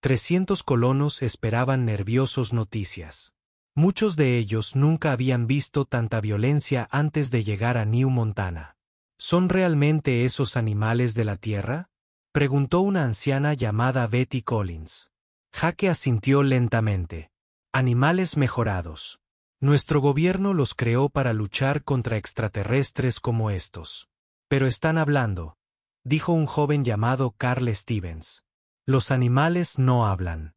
300 colonos esperaban nerviosos noticias. Muchos de ellos nunca habían visto tanta violencia antes de llegar a New Montana. ¿Son realmente esos animales de la Tierra?, preguntó una anciana llamada Betty Collins. Jaque asintió lentamente. Animales mejorados. Nuestro gobierno los creó para luchar contra extraterrestres como estos. Pero están hablando, dijo un joven llamado Carl Stevens. Los animales no hablan.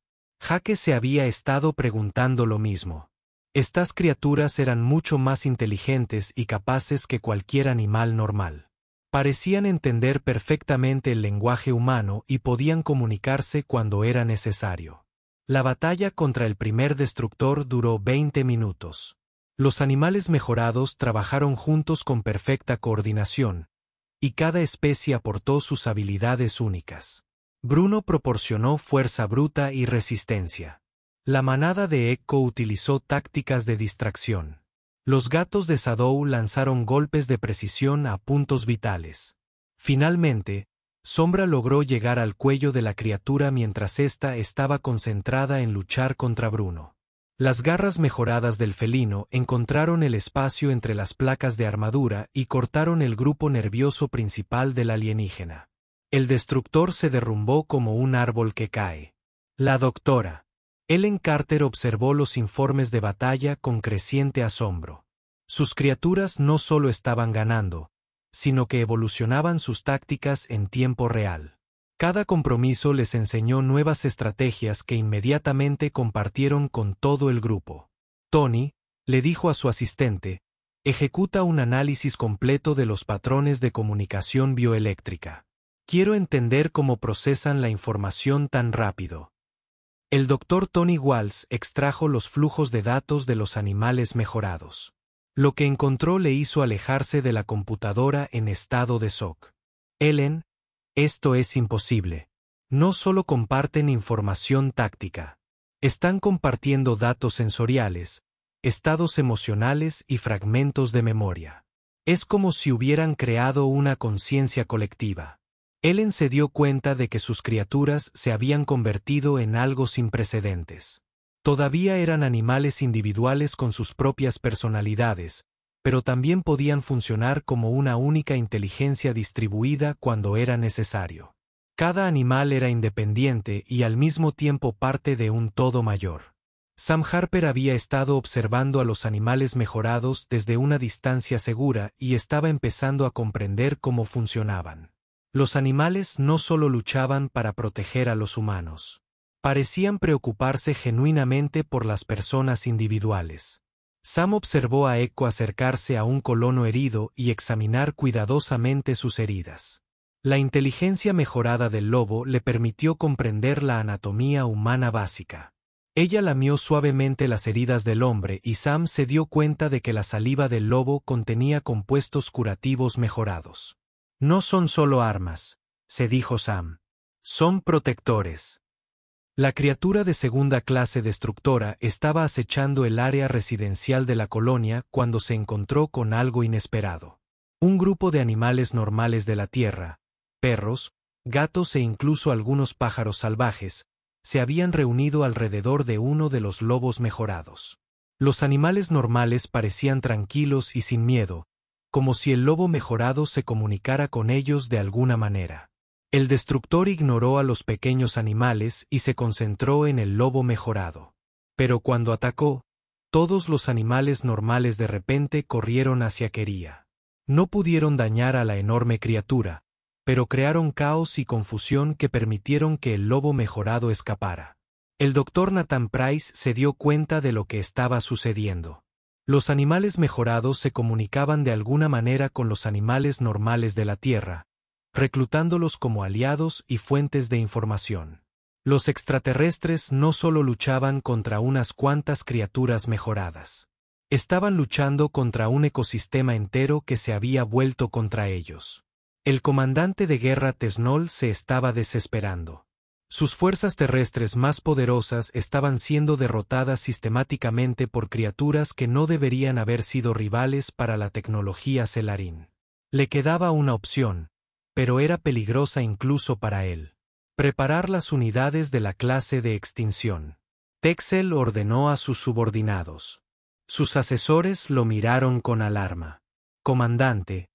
Jake se había estado preguntando lo mismo. Estas criaturas eran mucho más inteligentes y capaces que cualquier animal normal. Parecían entender perfectamente el lenguaje humano y podían comunicarse cuando era necesario. La batalla contra el primer destructor duró 20 minutos. Los animales mejorados trabajaron juntos con perfecta coordinación, y cada especie aportó sus habilidades únicas. Bruno proporcionó fuerza bruta y resistencia. La manada de Echo utilizó tácticas de distracción. Los gatos de Shadow lanzaron golpes de precisión a puntos vitales. Finalmente, Sombra logró llegar al cuello de la criatura mientras ésta estaba concentrada en luchar contra Bruno. Las garras mejoradas del felino encontraron el espacio entre las placas de armadura y cortaron el grupo nervioso principal del alienígena. El destructor se derrumbó como un árbol que cae. La doctora Ellen Carter observó los informes de batalla con creciente asombro. Sus criaturas no solo estaban ganando, sino que evolucionaban sus tácticas en tiempo real. Cada compromiso les enseñó nuevas estrategias que inmediatamente compartieron con todo el grupo. Tony le dijo a su asistente: ejecuta un análisis completo de los patrones de comunicación bioeléctrica. Quiero entender cómo procesan la información tan rápido. El Dr. Tony Walsh extrajo los flujos de datos de los animales mejorados. Lo que encontró le hizo alejarse de la computadora en estado de shock. Ellen, esto es imposible. No solo comparten información táctica. Están compartiendo datos sensoriales, estados emocionales y fragmentos de memoria. Es como si hubieran creado una conciencia colectiva. Ellen se dio cuenta de que sus criaturas se habían convertido en algo sin precedentes. Todavía eran animales individuales con sus propias personalidades, pero también podían funcionar como una única inteligencia distribuida cuando era necesario. Cada animal era independiente y al mismo tiempo parte de un todo mayor. Sam Harper había estado observando a los animales mejorados desde una distancia segura y estaba empezando a comprender cómo funcionaban. Los animales no solo luchaban para proteger a los humanos. Parecían preocuparse genuinamente por las personas individuales. Sam observó a Echo acercarse a un colono herido y examinar cuidadosamente sus heridas. La inteligencia mejorada del lobo le permitió comprender la anatomía humana básica. Ella lamió suavemente las heridas del hombre y Sam se dio cuenta de que la saliva del lobo contenía compuestos curativos mejorados. No son solo armas, se dijo Sam. Son protectores. La criatura de segunda clase destructora estaba acechando el área residencial de la colonia cuando se encontró con algo inesperado. Un grupo de animales normales de la Tierra, perros, gatos e incluso algunos pájaros salvajes, se habían reunido alrededor de uno de los lobos mejorados. Los animales normales parecían tranquilos y sin miedo, como si el lobo mejorado se comunicara con ellos de alguna manera. El destructor ignoró a los pequeños animales y se concentró en el lobo mejorado. Pero cuando atacó, todos los animales normales de repente corrieron hacia Keria. No pudieron dañar a la enorme criatura, pero crearon caos y confusión que permitieron que el lobo mejorado escapara. El Dr. Nathan Price se dio cuenta de lo que estaba sucediendo. Los animales mejorados se comunicaban de alguna manera con los animales normales de la Tierra, reclutándolos como aliados y fuentes de información. Los extraterrestres no solo luchaban contra unas cuantas criaturas mejoradas. Estaban luchando contra un ecosistema entero que se había vuelto contra ellos. El comandante de guerra Tesnol se estaba desesperando. Sus fuerzas terrestres más poderosas estaban siendo derrotadas sistemáticamente por criaturas que no deberían haber sido rivales para la tecnología Celarín. Le quedaba una opción, pero era peligrosa incluso para él. Preparar las unidades de la clase de extinción. Texel ordenó a sus subordinados. Sus asesores lo miraron con alarma. Comandante,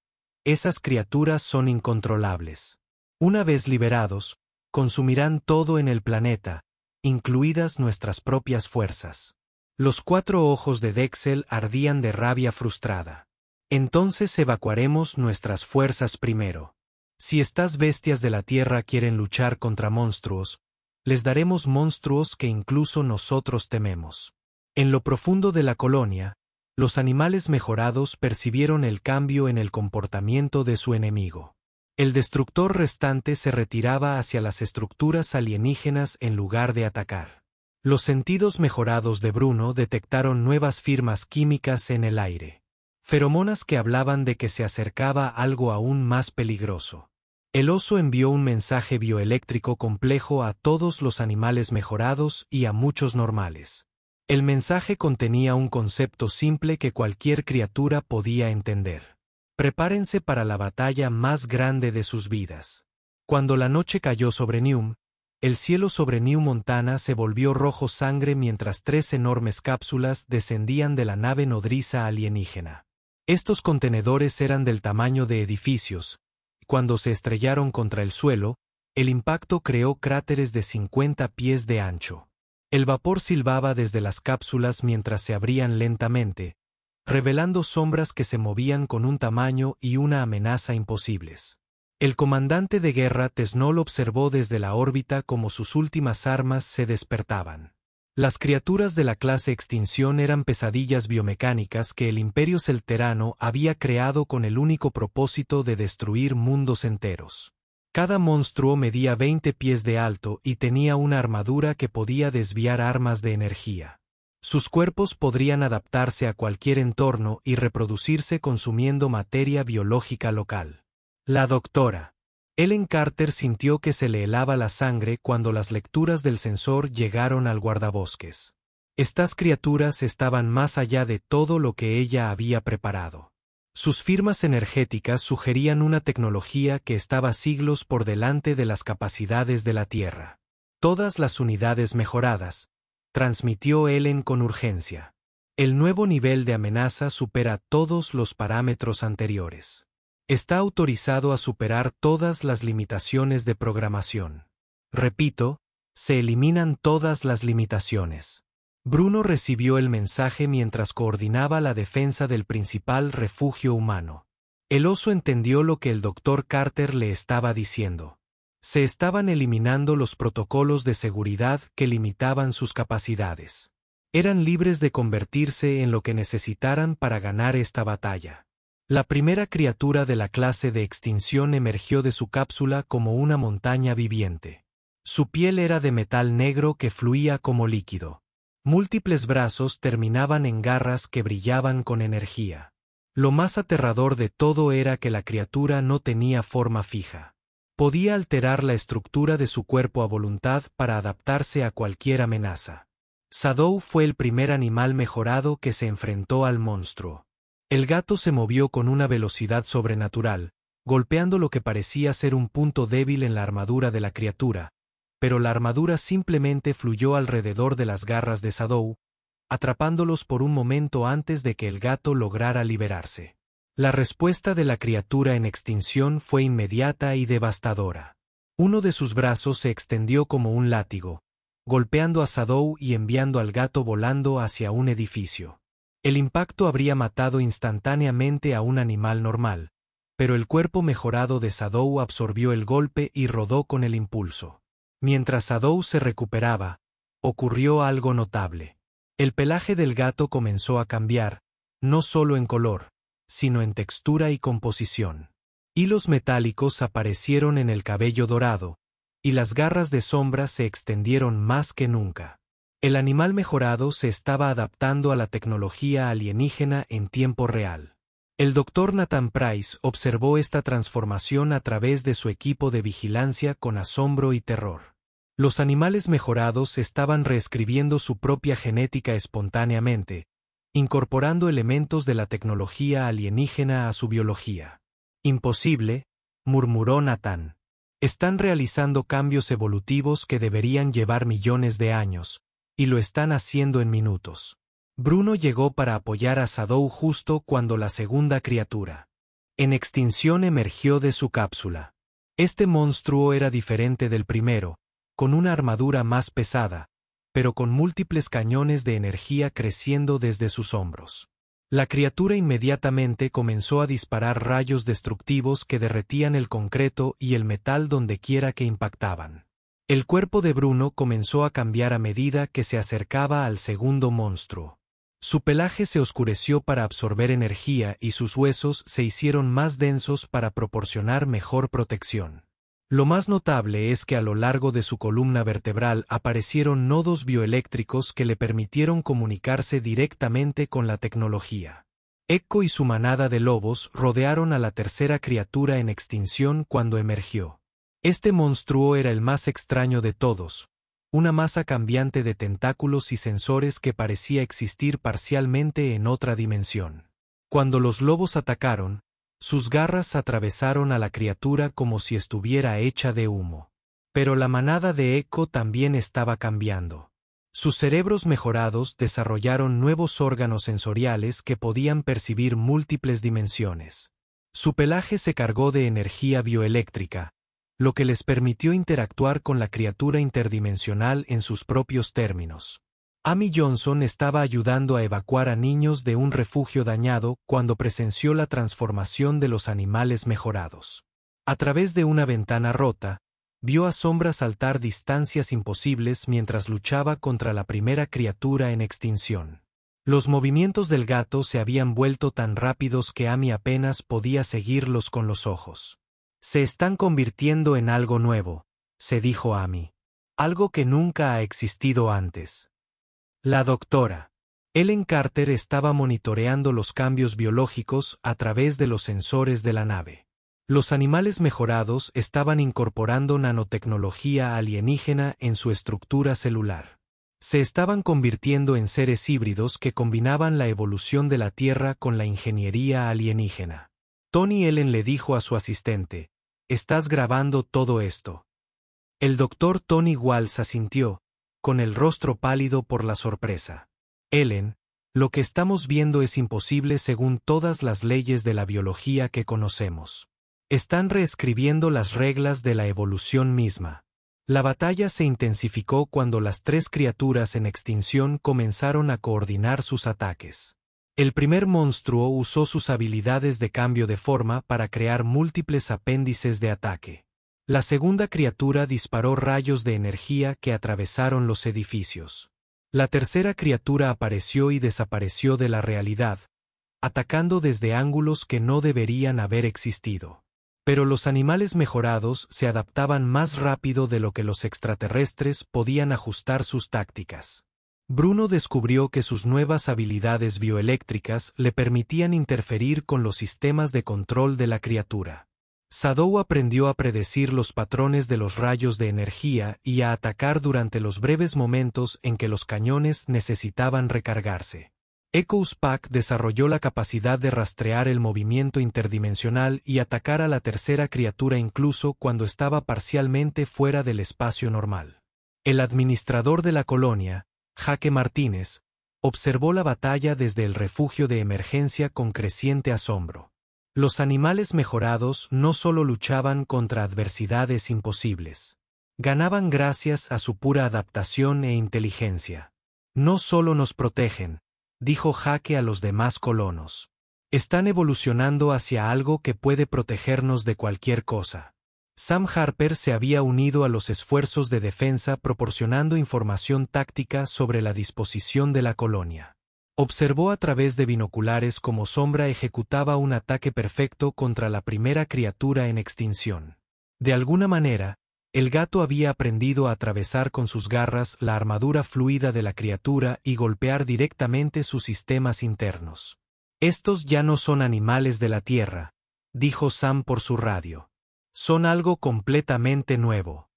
esas criaturas son incontrolables. Una vez liberados, consumirán todo en el planeta, incluidas nuestras propias fuerzas. Los 4 ojos de Dexel ardían de rabia frustrada. Entonces evacuaremos nuestras fuerzas primero. Si estas bestias de la Tierra quieren luchar contra monstruos, Les daremos monstruos que incluso nosotros tememos. En lo profundo de la colonia, los animales mejorados percibieron el cambio en el comportamiento de su enemigo. El destructor restante se retiraba hacia las estructuras alienígenas en lugar de atacar. Los sentidos mejorados de Bruno detectaron nuevas firmas químicas en el aire. Feromonas que hablaban de que se acercaba algo aún más peligroso. El oso envió un mensaje bioeléctrico complejo a todos los animales mejorados y a muchos normales. El mensaje contenía un concepto simple que cualquier criatura podía entender. Prepárense para la batalla más grande de sus vidas. Cuando la noche cayó sobre Neum, el cielo sobre New Montana se volvió rojo sangre mientras 3 enormes cápsulas descendían de la nave nodriza alienígena. Estos contenedores eran del tamaño de edificios. Cuando se estrellaron contra el suelo, el impacto creó cráteres de 50 pies de ancho. El vapor silbaba desde las cápsulas mientras se abrían lentamente, revelando sombras que se movían con un tamaño y una amenaza imposibles. El comandante de guerra Tesnol observó desde la órbita cómo sus últimas armas se despertaban. Las criaturas de la clase Extinción eran pesadillas biomecánicas que el Imperio Celterano había creado con el único propósito de destruir mundos enteros. Cada monstruo medía 20 pies de alto y tenía una armadura que podía desviar armas de energía. Sus cuerpos podrían adaptarse a cualquier entorno y reproducirse consumiendo materia biológica local. La doctora Ellen Carter sintió que se le helaba la sangre cuando las lecturas del sensor llegaron al guardabosques. Estas criaturas estaban más allá de todo lo que ella había preparado. Sus firmas energéticas sugerían una tecnología que estaba siglos por delante de las capacidades de la Tierra. Todas las unidades mejoradas, transmitió Ellen con urgencia. El nuevo nivel de amenaza supera todos los parámetros anteriores. Está autorizado a superar todas las limitaciones de programación. Repito, se eliminan todas las limitaciones. Bruno recibió el mensaje mientras coordinaba la defensa del principal refugio humano. El oso entendió lo que el Dr. Carter le estaba diciendo. Se estaban eliminando los protocolos de seguridad que limitaban sus capacidades. Eran libres de convertirse en lo que necesitaran para ganar esta batalla. La primera criatura de la clase de Extinción emergió de su cápsula como una montaña viviente. Su piel era de metal negro que fluía como líquido. Múltiples brazos terminaban en garras que brillaban con energía. Lo más aterrador de todo era que la criatura no tenía forma fija. Podía alterar la estructura de su cuerpo a voluntad para adaptarse a cualquier amenaza. Shadow fue el primer animal mejorado que se enfrentó al monstruo. El gato se movió con una velocidad sobrenatural, golpeando lo que parecía ser un punto débil en la armadura de la criatura, pero la armadura simplemente fluyó alrededor de las garras de Shadow, atrapándolos por un momento antes de que el gato lograra liberarse. La respuesta de la criatura en extinción fue inmediata y devastadora. Uno de sus brazos se extendió como un látigo, golpeando a Shadow y enviando al gato volando hacia un edificio. El impacto habría matado instantáneamente a un animal normal, pero el cuerpo mejorado de Shadow absorbió el golpe y rodó con el impulso. Mientras Shadow se recuperaba, ocurrió algo notable. El pelaje del gato comenzó a cambiar, no solo en color, sino en textura y composición. Hilos metálicos aparecieron en el cabello dorado, y las garras de sombra se extendieron más que nunca. El animal mejorado se estaba adaptando a la tecnología alienígena en tiempo real. El Dr. Nathan Price observó esta transformación a través de su equipo de vigilancia con asombro y terror. Los animales mejorados estaban reescribiendo su propia genética espontáneamente, incorporando elementos de la tecnología alienígena a su biología. Imposible, murmuró Nathan. Están realizando cambios evolutivos que deberían llevar millones de años, y lo están haciendo en minutos. Bruno llegó para apoyar a Shadow justo cuando la segunda criatura en extinción emergió de su cápsula. Este monstruo era diferente del primero, con una armadura más pesada, pero con múltiples cañones de energía creciendo desde sus hombros. La criatura inmediatamente comenzó a disparar rayos destructivos que derretían el concreto y el metal donde quiera que impactaban. El cuerpo de Bruno comenzó a cambiar a medida que se acercaba al segundo monstruo. Su pelaje se oscureció para absorber energía y sus huesos se hicieron más densos para proporcionar mejor protección. Lo más notable es que a lo largo de su columna vertebral aparecieron nodos bioeléctricos que le permitieron comunicarse directamente con la tecnología. Echo y su manada de lobos rodearon a la tercera criatura en extinción cuando emergió. Este monstruo era el más extraño de todos, una masa cambiante de tentáculos y sensores que parecía existir parcialmente en otra dimensión. Cuando los lobos atacaron, sus garras atravesaron a la criatura como si estuviera hecha de humo. Pero la manada de Echo también estaba cambiando. Sus cerebros mejorados desarrollaron nuevos órganos sensoriales que podían percibir múltiples dimensiones. Su pelaje se cargó de energía bioeléctrica, lo que les permitió interactuar con la criatura interdimensional en sus propios términos. Amy Johnson estaba ayudando a evacuar a niños de un refugio dañado cuando presenció la transformación de los animales mejorados. A través de una ventana rota, vio a Sombra saltar distancias imposibles mientras luchaba contra la primera criatura en extinción. Los movimientos del gato se habían vuelto tan rápidos que Amy apenas podía seguirlos con los ojos. Se están convirtiendo en algo nuevo, se dijo Amy. Algo que nunca ha existido antes. La doctora Ellen Carter estaba monitoreando los cambios biológicos a través de los sensores de la nave. Los animales mejorados estaban incorporando nanotecnología alienígena en su estructura celular. Se estaban convirtiendo en seres híbridos que combinaban la evolución de la Tierra con la ingeniería alienígena. Tony Ellen le dijo a su asistente: «¿Estás grabando todo esto?». El doctor Tony Walsh asintió, con el rostro pálido por la sorpresa. «Ellen, lo que estamos viendo es imposible según todas las leyes de la biología que conocemos. Están reescribiendo las reglas de la evolución misma». La batalla se intensificó cuando las tres criaturas en extinción comenzaron a coordinar sus ataques. El primer monstruo usó sus habilidades de cambio de forma para crear múltiples apéndices de ataque. La segunda criatura disparó rayos de energía que atravesaron los edificios. La tercera criatura apareció y desapareció de la realidad, atacando desde ángulos que no deberían haber existido. Pero los animales mejorados se adaptaban más rápido de lo que los extraterrestres podían ajustar sus tácticas. Bruno descubrió que sus nuevas habilidades bioeléctricas le permitían interferir con los sistemas de control de la criatura. Shadow aprendió a predecir los patrones de los rayos de energía y a atacar durante los breves momentos en que los cañones necesitaban recargarse. Echo's Pack desarrolló la capacidad de rastrear el movimiento interdimensional y atacar a la tercera criatura incluso cuando estaba parcialmente fuera del espacio normal. El administrador de la colonia, Jaque Martínez, observó la batalla desde el refugio de emergencia con creciente asombro. Los animales mejorados no solo luchaban contra adversidades imposibles. Ganaban gracias a su pura adaptación e inteligencia. «No solo nos protegen», dijo Jaque a los demás colonos. «Están evolucionando hacia algo que puede protegernos de cualquier cosa». Sam Harper se había unido a los esfuerzos de defensa proporcionando información táctica sobre la disposición de la colonia. Observó a través de binoculares cómo Sombra ejecutaba un ataque perfecto contra la primera criatura en extinción. De alguna manera, el gato había aprendido a atravesar con sus garras la armadura fluida de la criatura y golpear directamente sus sistemas internos. «Estos ya no son animales de la Tierra», dijo Sam por su radio. «Son algo completamente nuevo».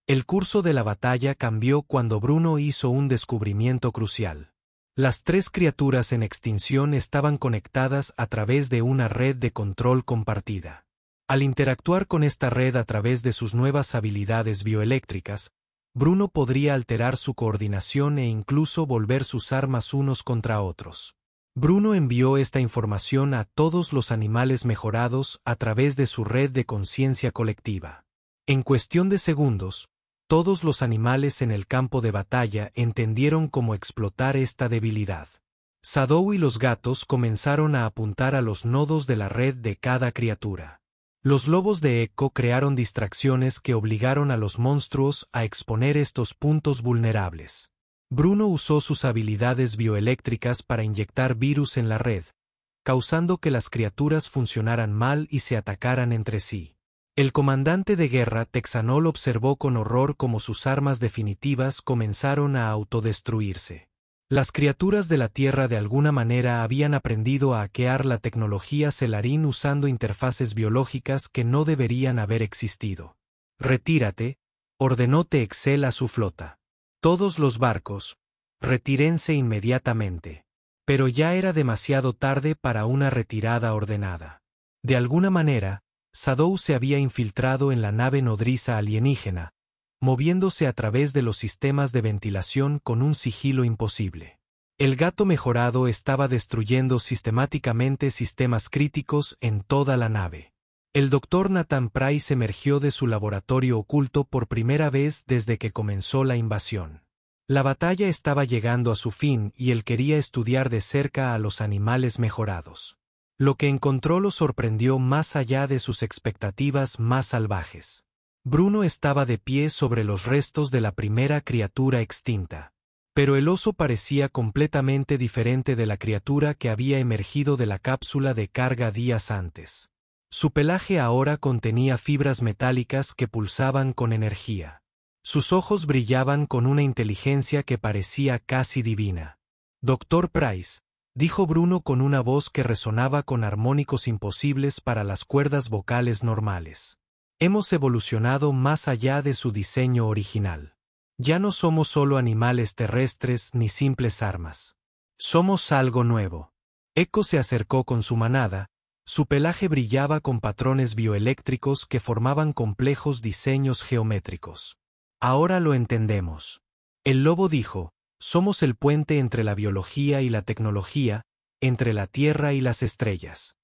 El curso de la batalla cambió cuando Bruno hizo un descubrimiento crucial. Las tres criaturas en extinción estaban conectadas a través de una red de control compartida. Al interactuar con esta red a través de sus nuevas habilidades bioeléctricas, Bruno podría alterar su coordinación e incluso volver sus armas unos contra otros. Bruno envió esta información a todos los animales mejorados a través de su red de conciencia colectiva. En cuestión de segundos, todos los animales en el campo de batalla entendieron cómo explotar esta debilidad. Shadow y los gatos comenzaron a apuntar a los nodos de la red de cada criatura. Los lobos de Echo crearon distracciones que obligaron a los monstruos a exponer estos puntos vulnerables. Bruno usó sus habilidades bioeléctricas para inyectar virus en la red, causando que las criaturas funcionaran mal y se atacaran entre sí. El comandante de guerra Texanol observó con horror cómo sus armas definitivas comenzaron a autodestruirse. Las criaturas de la Tierra de alguna manera habían aprendido a hackear la tecnología Celarín usando interfaces biológicas que no deberían haber existido. «Retírate», ordenó Excel a su flota. Todos los barcos, retírense inmediatamente. Pero ya era demasiado tarde para una retirada ordenada. De alguna manera, Shadow se había infiltrado en la nave nodriza alienígena, moviéndose a través de los sistemas de ventilación con un sigilo imposible. El gato mejorado estaba destruyendo sistemáticamente sistemas críticos en toda la nave. El Dr. Nathan Price emergió de su laboratorio oculto por primera vez desde que comenzó la invasión. La batalla estaba llegando a su fin y él quería estudiar de cerca a los animales mejorados. Lo que encontró lo sorprendió más allá de sus expectativas más salvajes. Bruno estaba de pie sobre los restos de la primera criatura extinta. Pero el oso parecía completamente diferente de la criatura que había emergido de la cápsula de carga días antes. Su pelaje ahora contenía fibras metálicas que pulsaban con energía. Sus ojos brillaban con una inteligencia que parecía casi divina. «Dr. Price», dijo Bruno con una voz que resonaba con armónicos imposibles para las cuerdas vocales normales. «Hemos evolucionado más allá de su diseño original. Ya no somos solo animales terrestres ni simples armas. Somos algo nuevo». Echo se acercó con su manada. Su pelaje brillaba con patrones bioeléctricos que formaban complejos diseños geométricos. «Ahora lo entendemos». El lobo dijo: «Somos el puente entre la biología y la tecnología, entre la Tierra y las estrellas».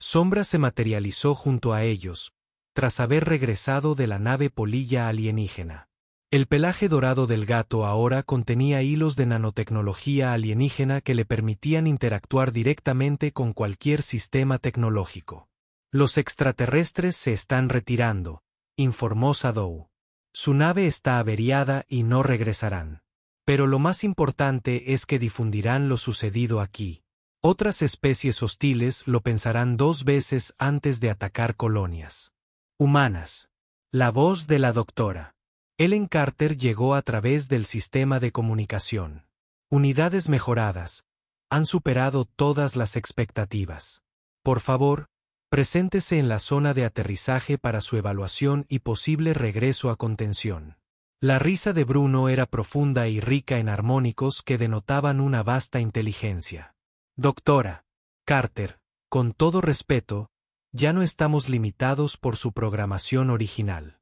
Sombra se materializó junto a ellos, tras haber regresado de la nave polilla alienígena. El pelaje dorado del gato ahora contenía hilos de nanotecnología alienígena que le permitían interactuar directamente con cualquier sistema tecnológico. «Los extraterrestres se están retirando», informó Shadow. «Su nave está averiada y no regresarán. Pero lo más importante es que difundirán lo sucedido aquí. Otras especies hostiles lo pensarán 2 veces antes de atacar colonias humanas». La voz de la doctora Ellen Carter llegó a través del sistema de comunicación. «Unidades mejoradas. Han superado todas las expectativas. Por favor, preséntese en la zona de aterrizaje para su evaluación y posible regreso a contención». La risa de Bruno era profunda y rica en armónicos que denotaban una vasta inteligencia. «Doctora Carter, con todo respeto, ya no estamos limitados por su programación original.